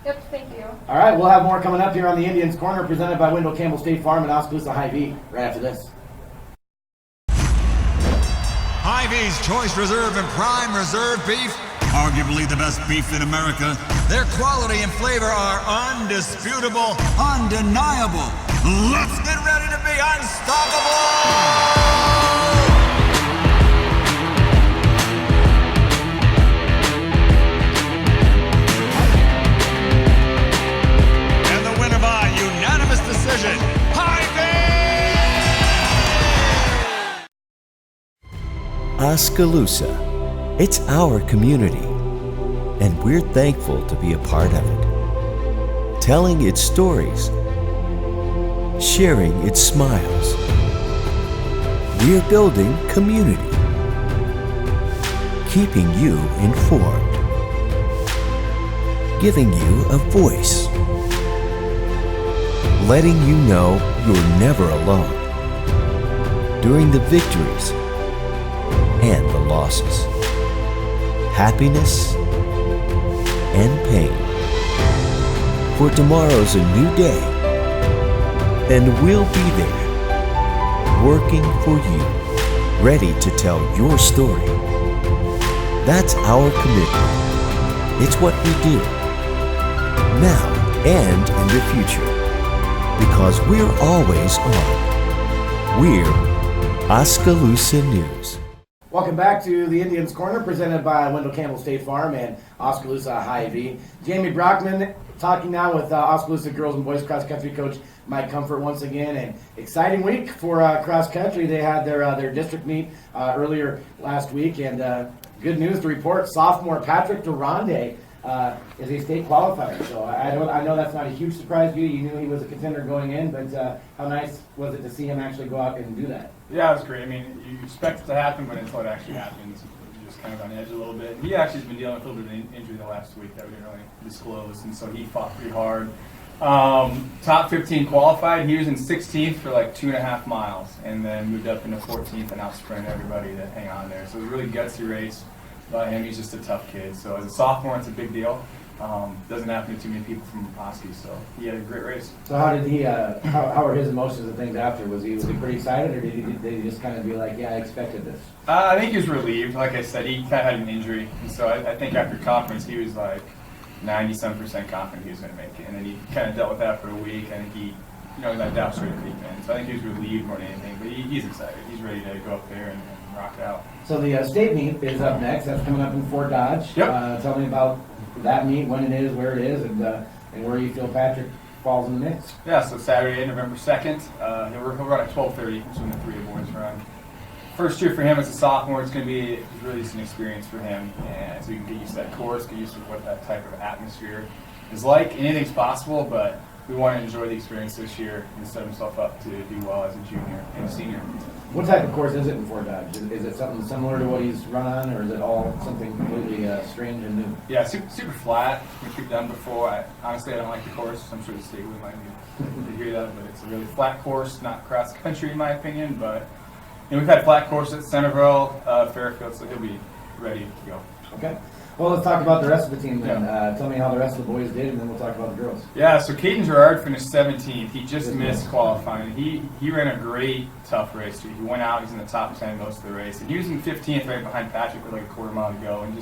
Yep, thank you. All right, we'll have more coming up here on the Indians Corner, presented by Wendell Campbell State Farm and Oskaloosa Hy-Vee, right after this. Hy-Vee's Choice Reserve and Prime Reserve Beef, arguably the best beef in America. Their quality and flavor are undisputable, undeniable. Let's get ready to be unstoppable! And the winner by unanimous decision, Oskaloosa. It's our community, and we're thankful to be a part of it. Telling its stories, sharing its smiles. We're building community, keeping you informed, giving you a voice, letting you know you're never alone during the victories and the losses, happiness and pain. For tomorrow's a new day, and we'll be there, working for you, ready to tell your story. That's our commitment. It's what we do, now and in the future, because we're always on. We're Oskaloosa News. Welcome back to the Indians Corner, presented by Wendell Campbell State Farm and Oskaloosa Hy-Vee. Jamie Brockman talking now with Oskaloosa girls and boys cross country coach Mike Comfort once again. An exciting week for cross country. They had their district meet earlier last week, and good news to report: sophomore Patrick Durande is a state qualifier. So I know that's not a huge surprise to you. You knew he was a contender going in, but how nice was it to see him actually go out and do that? Yeah, it was great. I mean, you expect it to happen, but until it actually happens, you're just kind of on edge a little bit. He actually has been dealing with a little bit of an injury the last week that we didn't really disclose, and so he fought pretty hard. Top 15 qualified. He was in 16th for like 2.5 miles, and then moved up into 14th and out sprinted everybody to hang on there. So it was a really gutsy race by him. He's just a tough kid. So as a sophomore, it's a big deal. Doesn't happen to too many people from Oski, so he had a great race. So how did he? How were his emotions and things after? Was he pretty excited, or did he just kind of be like, yeah, I expected this? I think he was relieved. Like I said, he kind of had an injury, and so I think after conference he was like 97% confident he was going to make it, and then he kind of dealt with that for a week. I think he, that doubt started creeping in. So I think he was relieved more than anything, but he's excited. He's ready to go up there and rock it out. So the state meet is up next. That's coming up in Fort Dodge. Yep. Tell me about that meet, when it is, where it is, and where you feel Patrick falls in the mix. Yeah, so Saturday, November 2nd. He'll run at 12:30, which is when the 3 boys run. First year for him as a sophomore, it's going to be really just an experience for him, and so you can get used to that course, get used to what that type of atmosphere is like. Anything's possible, but we want to enjoy the experience this year and set himself up to do well as a junior and a senior. What type of course is it in Fort Dodge? Is it something similar to what he's run on, or is it all something completely strange and new? Yeah, super flat, which we've done before. Honestly, I don't like the course. I'm sure the state would like to hear that, but it's a really flat course, not cross country in my opinion, but we've had flat courses at Centerville, Fairfield, so he'll be ready to go. Okay. Well, let's talk about the rest of the team then. Tell me how the rest of the boys did, and then we'll talk about the girls. Yeah, so Caden Gerard finished 17th. He just missed qualifying. He ran a great, tough race. He went out. He's in the top 10 most of the race. And he was in 15th right behind Patrick with like a quarter mile to go. And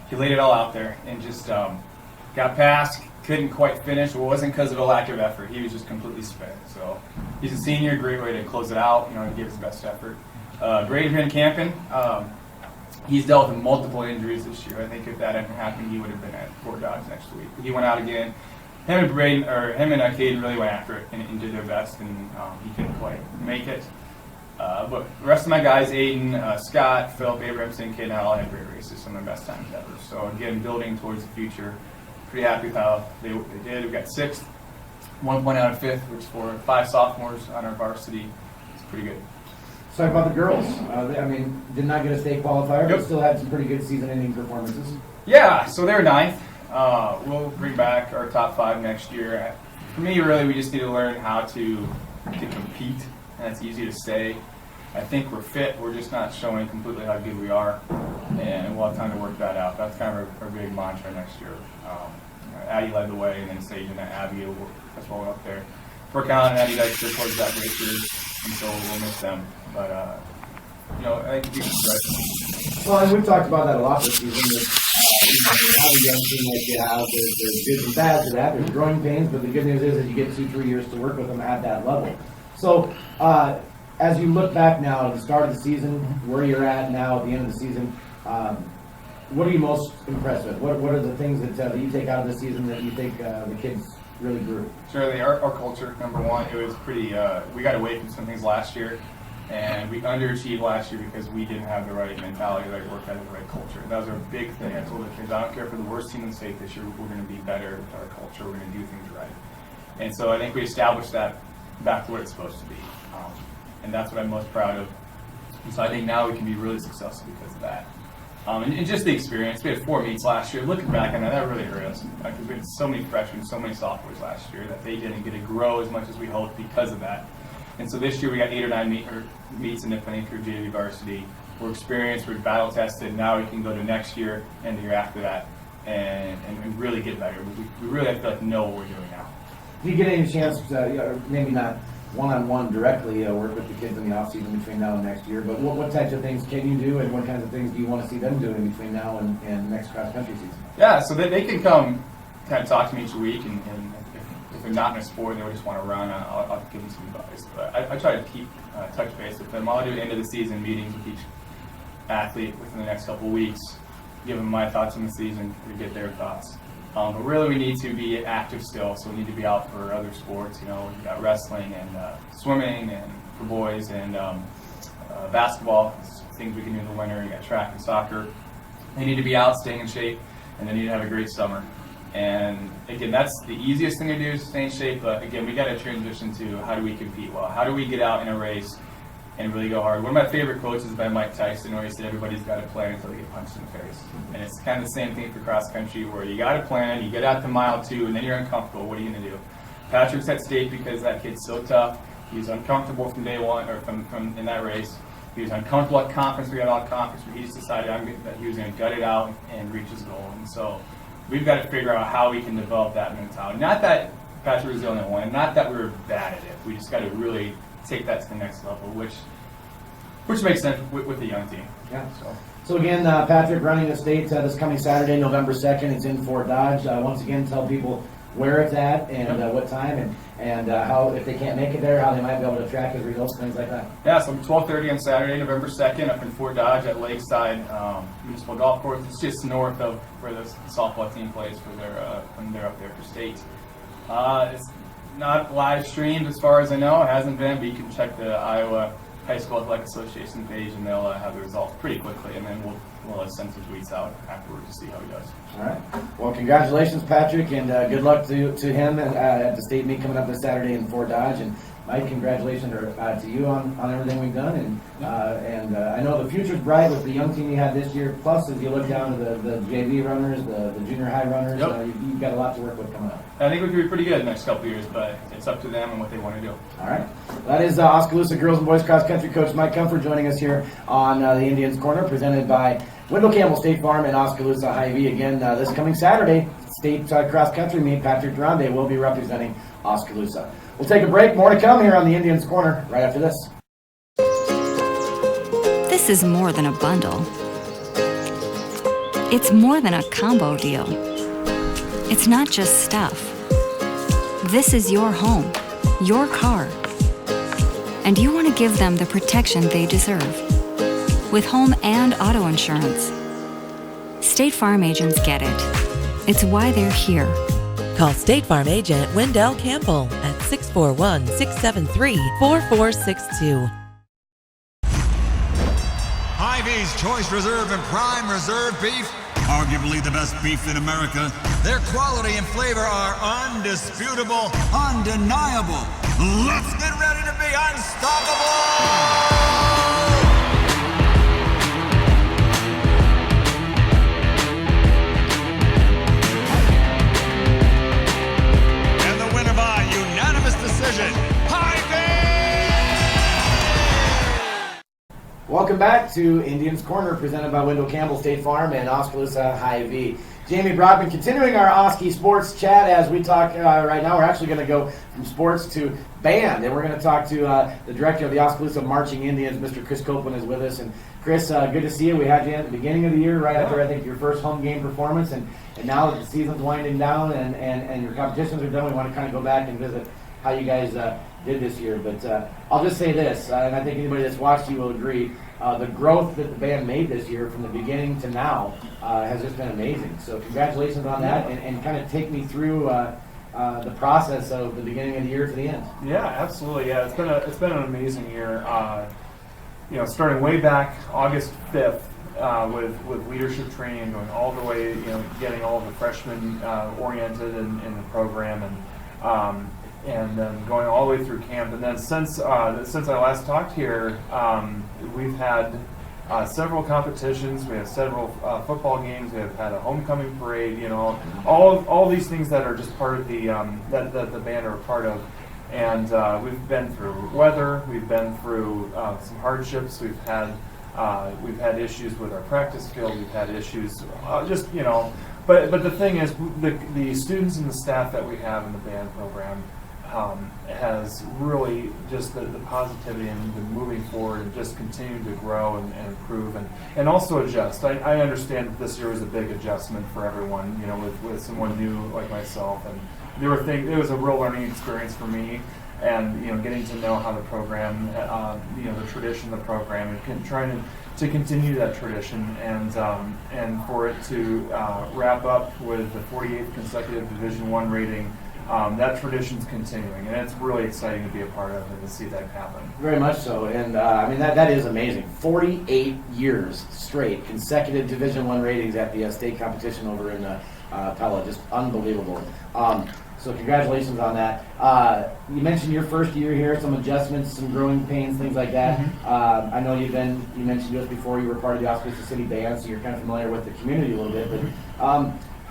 he laid it all out there and just got past, couldn't quite finish. It wasn't because of a lack of effort. He was just completely spent. So he's a senior, great way to close it out, to give his best effort. Braden Van Campen, he's dealt with multiple injuries this year. I think if that hadn't happened, he would have been at Fort Dodge next week. He went out again. Him and Caden really went after it and did their best, and he couldn't quite make it. But the rest of my guys, Aiden, Scott, Philip, Abrahamson, Caden, all had great races, some of their best times ever. So again, building towards the future. Pretty happy with how they did. We got 6th, 1 point out of 5th, which for 5 sophomores on our varsity is pretty good. Let's talk about the girls. Did not get a state qualifier, but still had some pretty good season-ending performances. Yeah, so they're 9th. We'll bring back our top 5 next year. For me, really, we just need to learn how to compete, and that's easy to say. I think we're fit. We're just not showing completely how good we are, and we'll have time to work that out. That's kind of our big mantra next year. Addie led the way, and then Sage and Abby will as well up there. We're counting Addie Dykstra towards that breakthrough, and so we'll miss them. But I think we can stretch. Well, and we've talked about that a lot this season. That, how a young team like you have, there's good and bad to that. There's growing pains, but the good news is that you get 2-3 years to work with them at that level. So, as you look back now at the start of the season, where you're at now at the end of the season, what are you most impressed with? What are the things that you take out of the season that you think the kids really grew? Certainly, our culture, number one, it was pretty, we got away from some things last year, and we underachieved last year because we didn't have the right mentality, the right work ethic, the right culture. That was our big thing. I told the kids, I don't care if we're the worst team in the state this year, we're going to be better with our culture, we're going to do things right. And so I think we established that back to what it's supposed to be. And that's what I'm most proud of. And so I think now we can be really successful because of that. And just the experience. We had 4 meets last year. Looking back on that really hurt us. Because we had so many freshmen, so many sophomores last year that they didn't get to grow as much as we hoped because of that. And so this year we got 8 or 9 meets in Nipponese through JV varsity. We're experienced, we're battle tested. Now we can go to next year and the year after that and really get better. We really have to know what we're doing now. Do you get any chance, maybe not one-on-one directly, work with the kids in the off-season between now and next year, but what types of things can you do, and what kinds of things do you want to see them doing between now and next cross-country season? Yeah, so they can come kind of talk to me each week, and if they're not in a sport and they just want to run, I'll give them some advice. But I try to keep touch base with them. I'll do end of the season meetings with each athlete within the next couple of weeks, give them my thoughts on the season, to get their thoughts. But really we need to be active still, so we need to be out for other sports. We've got wrestling and swimming and for boys and basketball, things we can do in the winter. You got track and soccer. They need to be out, staying in shape, and they need to have a great summer. And again, that's the easiest thing to do is stay in shape, but again, we got to transition to how do we compete well? How do we get out in a race and really go hard? One of my favorite quotes is by Mike Tyson, where he said everybody's got to plan until they get punched in the face. And it's kind of the same thing for cross country, where you got to plan, you get out to mile 2, and then you're uncomfortable. What are you going to do? Patrick's at state because that kid's so tough. He was uncomfortable from day one, or from in that race. He was uncomfortable at conference. We got out of conference, but he just decided that he was going to gut it out and reach his goal. And so we've got to figure out how we can develop that mentality. Not that Patrick was the only one, and not that we were bad at it. We just got to really take that to the next level, which makes sense with the young team. Yeah. So again, Patrick running the state this coming Saturday, November 2nd. It's in Fort Dodge. Once again, tell people where it's at and what time and how, if they can't make it there, how they might be able to track his results, things like that. Yeah, so 12:30 on Saturday, November 2nd, up in Fort Dodge at Lakeside Municipal Golf Course. It's just north of where the softball team plays when they're up there for state. It's not live streamed as far as I know. It hasn't been, but you can check the Iowa High School Athletic Association page, and they'll have the results pretty quickly, and then we'll send some tweets out afterwards to see how he does. All right. Well, congratulations, Patrick, and good luck to him at the state meet coming up this Saturday in Fort Dodge. And Mike, congratulations to you on everything we've done. And I know the future's bright with the young team you had this year. Plus, as you look down to the JV runners, the junior high runners, you've got a lot to work with coming up. I think we could be pretty good in the next couple of years, but it's up to them and what they want to do. All right. That is Oskaloosa girls and boys cross country coach Mike Comfort joining us here on the Indians Corner, presented by Wendell Campbell State Farm and Oskaloosa Hy-Vee. Again, this coming Saturday, state cross country meet. Patrick Durande will be representing Oskaloosa. We'll take a break. More to come here on the Indians Corner right after this. This is more than a bundle. It's more than a combo deal. It's not just stuff. This is your home, your car. And you want to give them the protection they deserve with home and auto insurance. State Farm agents get it. It's why they're here. Call State Farm agent Wendell Campbell at 641-673-4462. Hy-Vee's Choice Reserve and Prime Reserve Beef, arguably the best beef in America. Their quality and flavor are undisputable, undeniable. Let's get ready to be unstoppable! Decision. Welcome back to Indians Corner, presented by Wendell Campbell State Farm and Oskaloosa Hy-Vee. Jamie Brockman, continuing our Oski sports chat as we talk right now. We're actually going to go from sports to band, and we're going to talk to the director of the Oskaloosa Marching Indians, Mr. Chris Copeland, is with us. And Chris, good to see you. We had you at the beginning of the year, right after I think your first home game performance, and now that the season's winding down and your competitions are done, we want to kind of go back and visit how you guys did this year. But I'll just say this, and I think anybody that's watched you will agree, the growth that the band made this year from the beginning to now has just been amazing. So congratulations on that, and kind of take me through the process of the beginning of the year to the end. Yeah, absolutely. Yeah, it's been an amazing year. Starting way back August 5th with leadership training, going all the way, getting all of the freshmen oriented in the program, and then going all the way through camp. And then since I last talked here, we've had several competitions. We have several football games. We have had a homecoming parade. All these things that are just part of the that the band are a part of. And we've been through weather. We've been through some hardships. We've had issues with our practice field. We've had issues But the thing is, the students and the staff that we have in the band program has really just the positivity and the moving forward and just continuing to grow and improve and also adjust. I understand that this year was a big adjustment for everyone, with someone new like myself, and it was a real learning experience for me, and getting to know how the program, the tradition of the program, and trying to continue that tradition, and for it to wrap up with the 48th consecutive Division I rating. That tradition's continuing, and it's really exciting to be a part of and to see that happen. Very much so, and that is amazing. 48 years straight, consecutive Division I ratings at the state competition over in Pella, just unbelievable. So congratulations on that. You mentioned your first year here, some adjustments, some growing pains, things like that. Mm-hmm. I know you mentioned to us before you were part of the Oskaloosa City Band, so you're kind of familiar with the community a little bit. But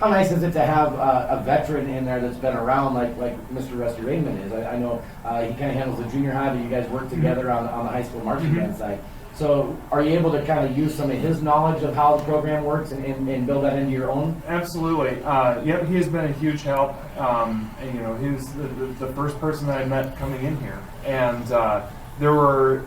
how nice is it to have a veteran in there that's been around like Mr. Rusty Raymond is? I know he kind of handles the junior high, but you guys work together on the high school marching band side. So are you able to kind of use some of his knowledge of how the program works and build that into your own? Absolutely. Yep, he has been a huge help. He was the first person that I met coming in here. And there were,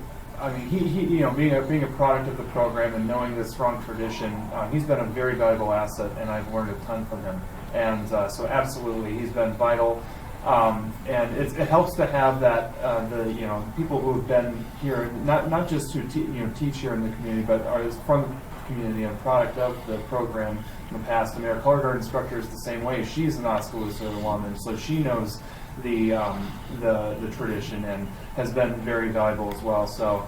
he being a product of the program and knowing the strong tradition, he's been a very valuable asset, and I've learned a ton from him. And so absolutely, he's been vital. And it helps to have that the people who have been here, not just who teach here in the community, but are from the community and a product of the program in the past. And our color guard instructor is the same way. She's an Oskaloosa alum, and so she knows the tradition and has been very valuable as well. So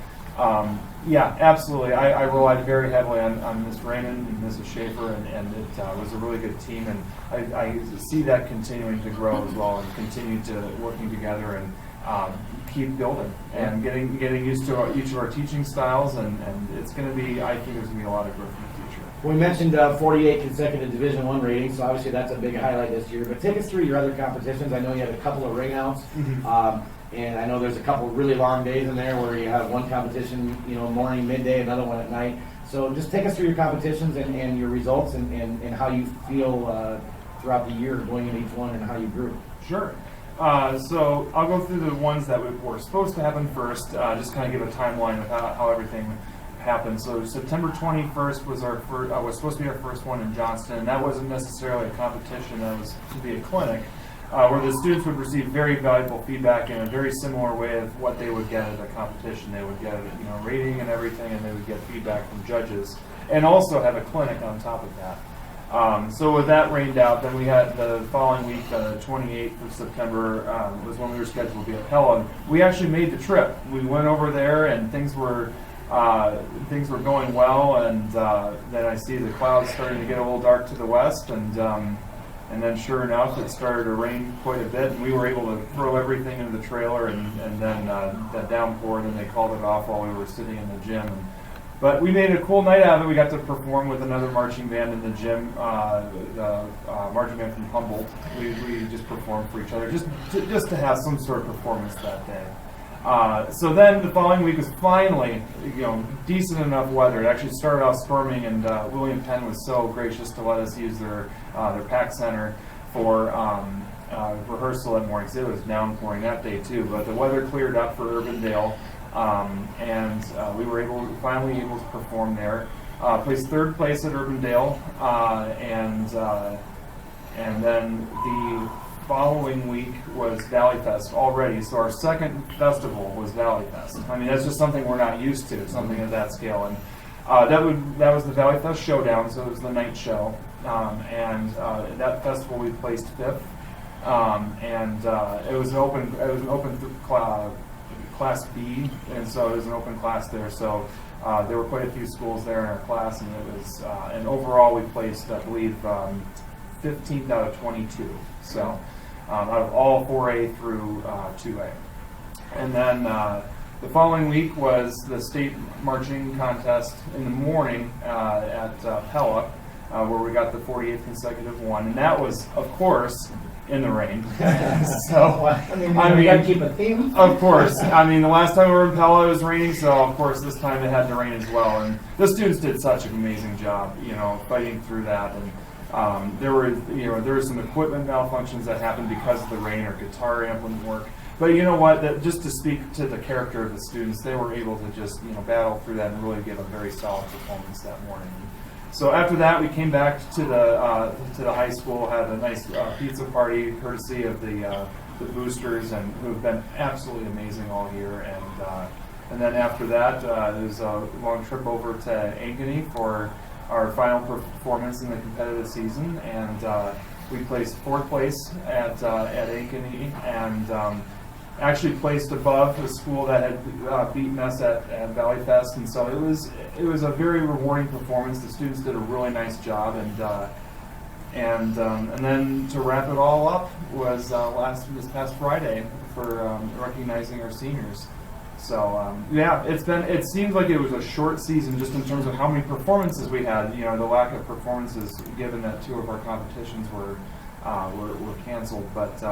yeah, absolutely. I relied very heavily on Ms. Raymond and Mrs. Schaefer, and it was a really good team, and I see that continuing to grow as well, and continue to working together and keep building and getting used to each of our teaching styles, and it's going to be, I think there's going to be a lot of growth in the future. We mentioned 48 consecutive Division I ratings, so obviously that's a big highlight this year, but take us through your other competitions. I know you had a couple of ring outs. Mm-hmm. And I know there's a couple of really long days in there where you have one competition, morning, midday, another one at night. So just take us through your competitions and your results and how you feel throughout the year going in each one and how you grew. Sure. So I'll go through the ones that were supposed to happen first, just kind of give a timeline of how everything happened. So September 21st was was supposed to be our first one in Johnston, and that wasn't necessarily a competition. That was to be a clinic where the students would receive very valuable feedback in a very similar way of what they would get at a competition. They would get rating and everything, and they would get feedback from judges, and also have a clinic on top of that. So with that rained out, then we had the following week, the 28th of September, was when we were scheduled to be at Pella. And we actually made the trip. We went over there, and things were going well. And then I see the clouds starting to get a little dark to the west, and then sure enough, it started to rain quite a bit, and we were able to throw everything into the trailer, and then that downpour, and then they called it off while we were sitting in the gym. But we made a cool night out of it. We got to perform with another marching band in the gym, the marching band from Humboldt. We just performed for each other, just to have some sort of performance that day. So then the following week was finally, decent enough weather. It actually started off storming, and William Penn was so gracious to let us use their PAC center for rehearsal that morning. So it was downpouring that day too, but the weather cleared up for Urbandale. And we were finally able to perform there. Placed third place at Urbandale, and then the following week was Valley Fest already. So our second festival was Valley Fest. I mean, that's just something we're not used to, something of that scale. And that was the Valley Fest Showdown, so it was the night show. And that festival we placed fifth, and it was an open Class B, and so it was an open class there. So there were quite a few schools there in our class, and it was and overall we placed, I believe, 15th out of 22. So out of all 4A through 2A. And then the following week was the state marching contest in the morning at Pella, where we got the 48th consecutive one, and that was, of course, in the rain. So we gotta keep a theme. Of course. I mean, the last time we were in Pella, it was raining, so of course this time it had to rain as well. And the students did such an amazing job, fighting through that. And there were some equipment malfunctions that happened because of the rain. Our guitar amp wouldn't work. But you know what? Just to speak to the character of the students, they were able to just battle through that and really give a very solid performance that morning. So after that, we came back to the high school, had a nice pizza party courtesy of the boosters, and who have been absolutely amazing all year. And then after that, there was a long trip over to Ankeny for our final performance in the competitive season, and we placed fourth place at Ankeny, and actually placed above the school that had beaten us at Valley Fest, and so it was a very rewarding performance. The students did a really nice job, and then to wrap it all up was this past Friday for recognizing our seniors. So it seems like it was a short season just in terms of how many performances we had. The lack of performances, given that two of our competitions were canceled, but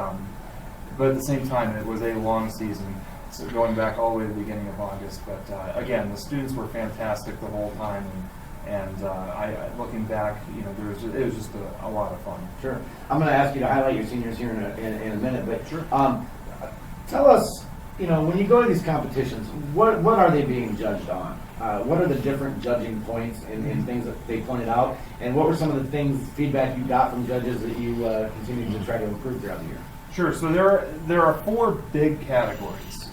at the same time, it was a long season, so going back all the way to the beginning of August. But again, the students were fantastic the whole time, and looking back, it was just a lot of fun. Sure. I'm going to ask you to highlight your seniors here in a minute, but sure. Tell us, when you go to these competitions, what are they being judged on? What are the different judging points and things that they pointed out, and what were some of the feedback you got from judges that you continue to try to improve throughout the year? Sure. So there are four big categories.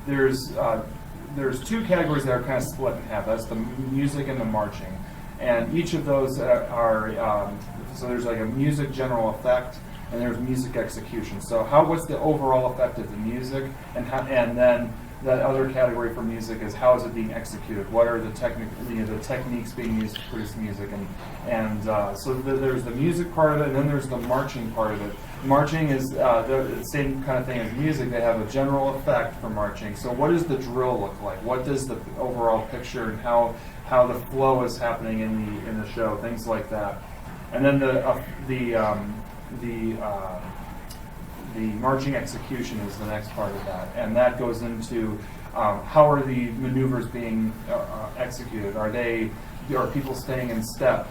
There's two categories that are kind of split in half. That's the music and the marching, and each of those are so there's like a music general effect, and there's music execution. So what's the overall effect of the music, and then the other category for music is how is it being executed? What are the techniques being used to produce music? And so there's the music part of it, and then there's the marching part of it. Marching is the same kind of thing as music. They have a general effect for marching. So what does the drill look like? What does the overall picture and how the flow is happening in the show? Things like that. And then the marching execution is the next part of that, and that goes into how are the maneuvers being executed? Are people staying in step?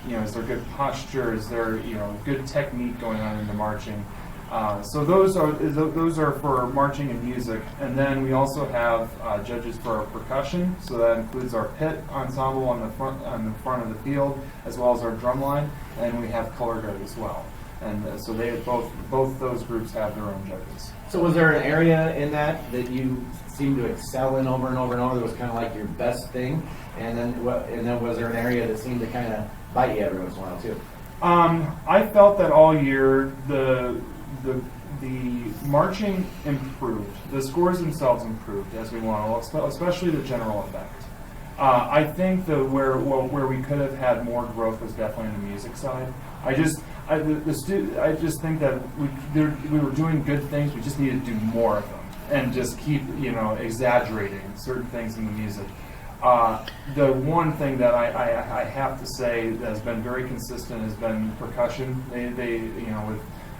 Is there good posture? Is there good technique going on in the marching? So those are for marching and music, and then we also have judges for our percussion. So that includes our pit ensemble on the front of the field, as well as our drum line, and we have color guard as well. And so they both those groups have their own judges. So was there an area in that you seemed to excel in over and over and over that was kind of like your best thing? And then was there an area that seemed to kind of bite you every once in a while too? I felt that all year the marching improved. The scores themselves improved as we went along, especially the general effect. I think where we could have had more growth was definitely on the music side. I just think that we were doing good things. We just needed to do more of them and just keep exaggerating certain things in the music. The one thing that I have to say that has been very consistent has been percussion. They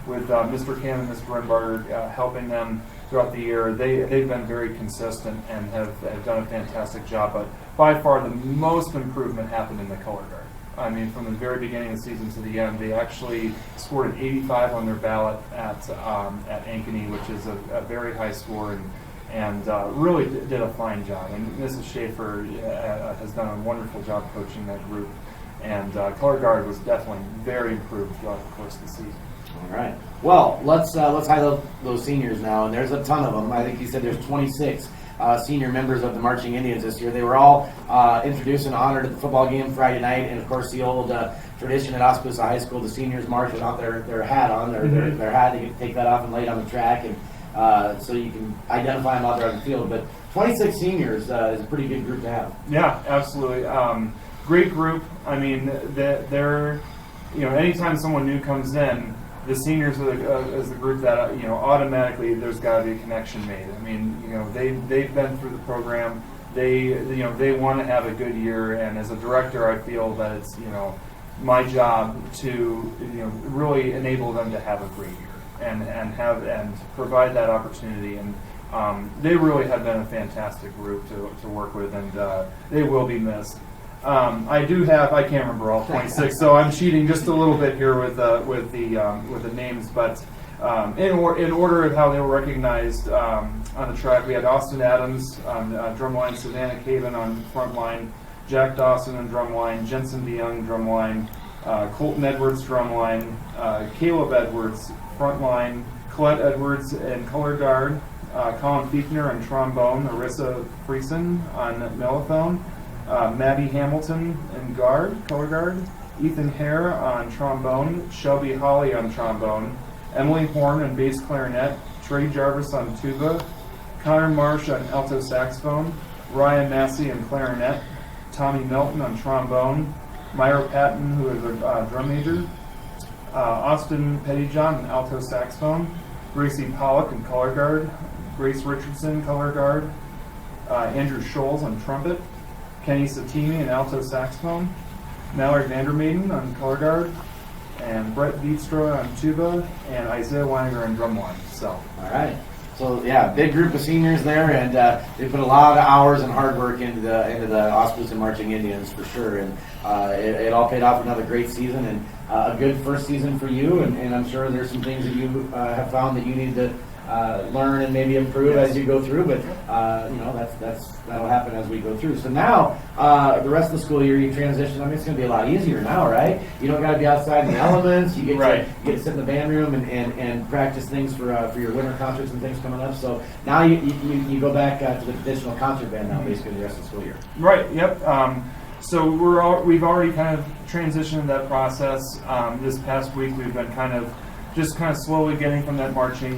with Mr. Cam and Mr. Renbarger helping them throughout the year, they've been very consistent and have done a fantastic job. But by far the most improvement happened in the color guard. I mean, from the very beginning of the season to the end, they actually scored an 85 on their ballot at Ankeny, which is a very high score, and really did a fine job. And Mrs. Schaefer has done a wonderful job coaching that group. And color guard was definitely very improved throughout the course of the season. All right. Well, let's highlight those seniors now, and there's a ton of them. I think you said there's 26 senior members of the Marching Indians this year. They were all introduced and honored at the football game Friday night, and of course the old tradition at Oskaloosa High School, the seniors march without their hat on, their hat. They get to take that off and lay it on the track, and so you can identify them out there on the field. But 26 seniors is a pretty good group to have. Yeah, absolutely. Great group. I mean, they're anytime someone new comes in, the seniors is the group that automatically there's got to be a connection made. I mean, they've been through the program. They want to have a good year, and as a director, I feel that it's my job to really enable them to have a great year and provide that opportunity. And they really have been a fantastic group to work with, and they will be missed. I can't remember all 26, so I'm cheating just a little bit here with the names. But in order of how they were recognized on the track, we had Austin Adams on drumline, Savannah Caven on front line, Jack Dawson on drumline, Jensen DeYoung drumline, Colton Edwards drumline, Caleb Edwards front line, Colette Edwards in color guard, Colin Fiechner on trombone, Arissa Friesen on mellophone, Maddie Hamilton in color guard, Ethan Hare on trombone, Shelby Holly on trombone, Emily Horn on bass clarinet, Trey Jarvis on tuba, Connor Marsh on alto saxophone, Ryan Massey on clarinet, Tommy Melton on trombone, Myra Patton, who is a drum major, Austin Pettyjohn on alto saxophone, Gracie Pollock in color guard, Grace Richardson color guard, Andrew Scholes on trumpet, Kenny Satimi in alto saxophone, Mallory Vandermaiden on color guard, and Brett Dietstra on tuba, and Isaiah Weininger on drumline. So, all right. So yeah, big group of seniors there, and they put a lot of hours and hard work into the Oskaloosa Marching Indians for sure, and it all paid off. Another great season and a good first season for you, and I'm sure there's some things that you have found that you need to learn and maybe improve as you go through, but that'll happen as we go through. So now, the rest of the school year, you transition. I mean, it's going to be a lot easier now, right? You don't got to be outside in the elements. You get to sit in the band room and practice things for your winter concerts and things coming up. So now you go back to the traditional concert band now, basically the rest of the school year. Right. Yep. So we've already kind of transitioned that process. This past week, we've been kind of slowly getting from that marching,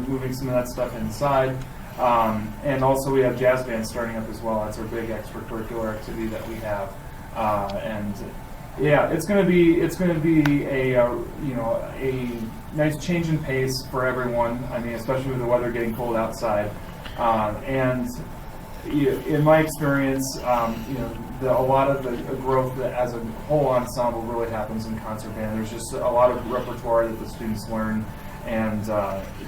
moving some of that stuff inside. And also we have jazz bands starting up as well. That's our big extracurricular activity that we have. And yeah, it's going to be a nice change in pace for everyone. I mean, especially with the weather getting cold outside. And in my experience, a lot of the growth as a whole ensemble really happens in concert band. There's just a lot of repertoire that the students learn, and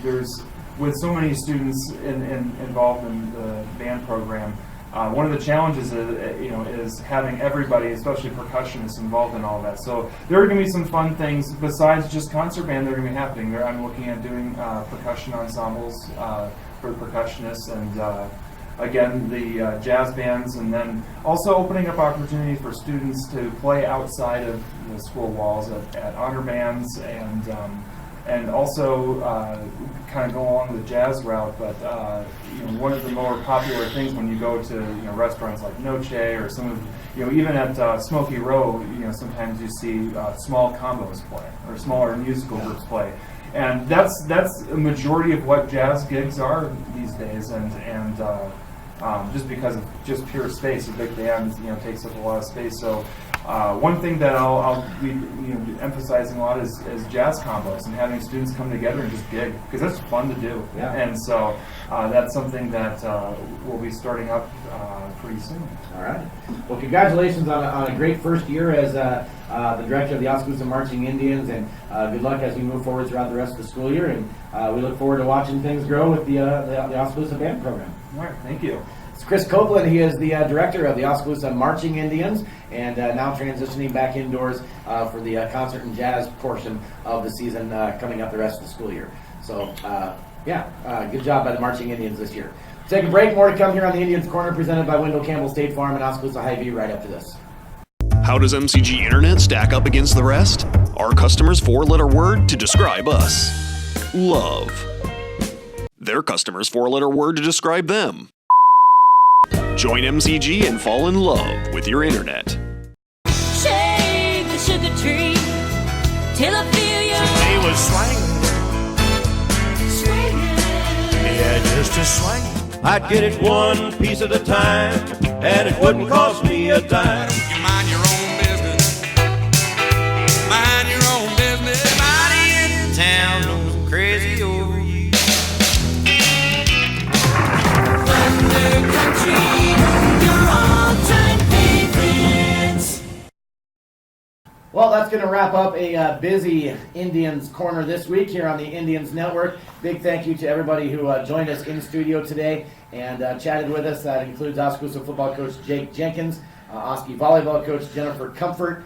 there's with so many students involved in the band program, one of the challenges is having everybody, especially percussionists, involved in all of that. So there are going to be some fun things besides just concert band that are going to be happening. I'm looking at doing percussion ensembles for the percussionists, and again, the jazz bands, and then also opening up opportunities for students to play outside of the school walls at honor bands, and also kind of go along the jazz route. But one of the more popular things when you go to restaurants like Noche or some of even at Smoky Row, sometimes you see small combos play or smaller musical groups play. And that's a majority of what jazz gigs are these days, and just because of just pure space, a big band takes up a lot of space. So one thing that I'll be emphasizing a lot is jazz combos and having students come together and just gig, because that's fun to do. Yeah. And so that's something that we'll be starting up pretty soon. All right. Well, congratulations on a great first year as the director of the Oskaloosa Marching Indians, and good luck as we move forward throughout the rest of the school year. And we look forward to watching things grow with the Oskaloosa Band Program. All right. Thank you. It's Chris Copeland. He is the director of the Oskaloosa Marching Indians, and now transitioning back indoors for the concert and jazz portion of the season coming up the rest of the school year. So, good job by the Marching Indians this year. Take a break. More to come here on the Indians Corner, presented by Wendell Campbell State Farm and Oskaloosa Hy-Vee right after this. How does MCG Internet stack up against the rest? Our customers' four-letter word to describe us: love. Their customers' four-letter word to describe them: join MCG and fall in love with your internet. Shake the sugar tree till I feel you. They was swinging. Yeah, just a swinging. I'd get it one piece at a time, and it wouldn't cost me a dime. You mind your own business. Mind your own business. Everybody in town knows I'm crazy over you. Thunder Country, your all-time favorites. Well, that's going to wrap up a busy Indians Corner this week here on the Indians Network. Big thank you to everybody who joined us in studio today and chatted with us. That includes Oskaloosa football coach Jake Jenkins, Oski volleyball coach Jennifer Comfort,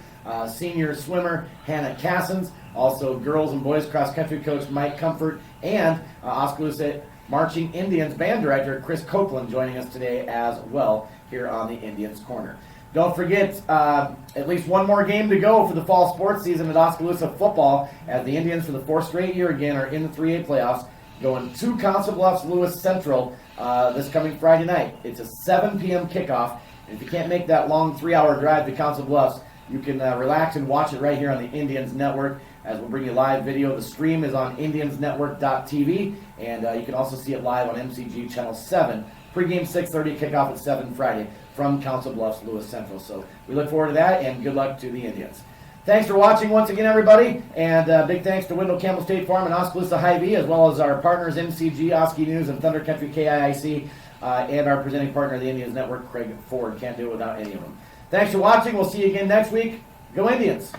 senior swimmer Hannah Cassens, also girls and boys cross country coach Mike Comfort, and Oskaloosa Marching Indians band director Chris Copeland joining us today as well here on the Indians Corner. Don't forget, at least one more game to go for the fall sports season at Oskaloosa football, as the Indians for the fourth straight year again are in the 3A playoffs, going to Council Bluffs Lewis Central this coming Friday night. It's a 7 p.m. kickoff, and if you can't make that long 3-hour drive to Council Bluffs, you can relax and watch it right here on the Indians Network, as we'll bring you live video. The stream is on indiansnetwork.tv, and you can also see it live on MCG Channel 7. Pre-game 6:30, kickoff at 7 Friday from Council Bluffs, Lewis Central. So we look forward to that, and good luck to the Indians. Thanks for watching once again, everybody, and big thanks to Wendell Campbell State Farm and Oskaloosa Hy-Vee, as well as our partners MCG, Oski News, and Thunder Country KIIC, and our presenting partner, the Indians Network, Craig Ford. Can't do it without any of them. Thanks for watching. We'll see you again next week. Go Indians!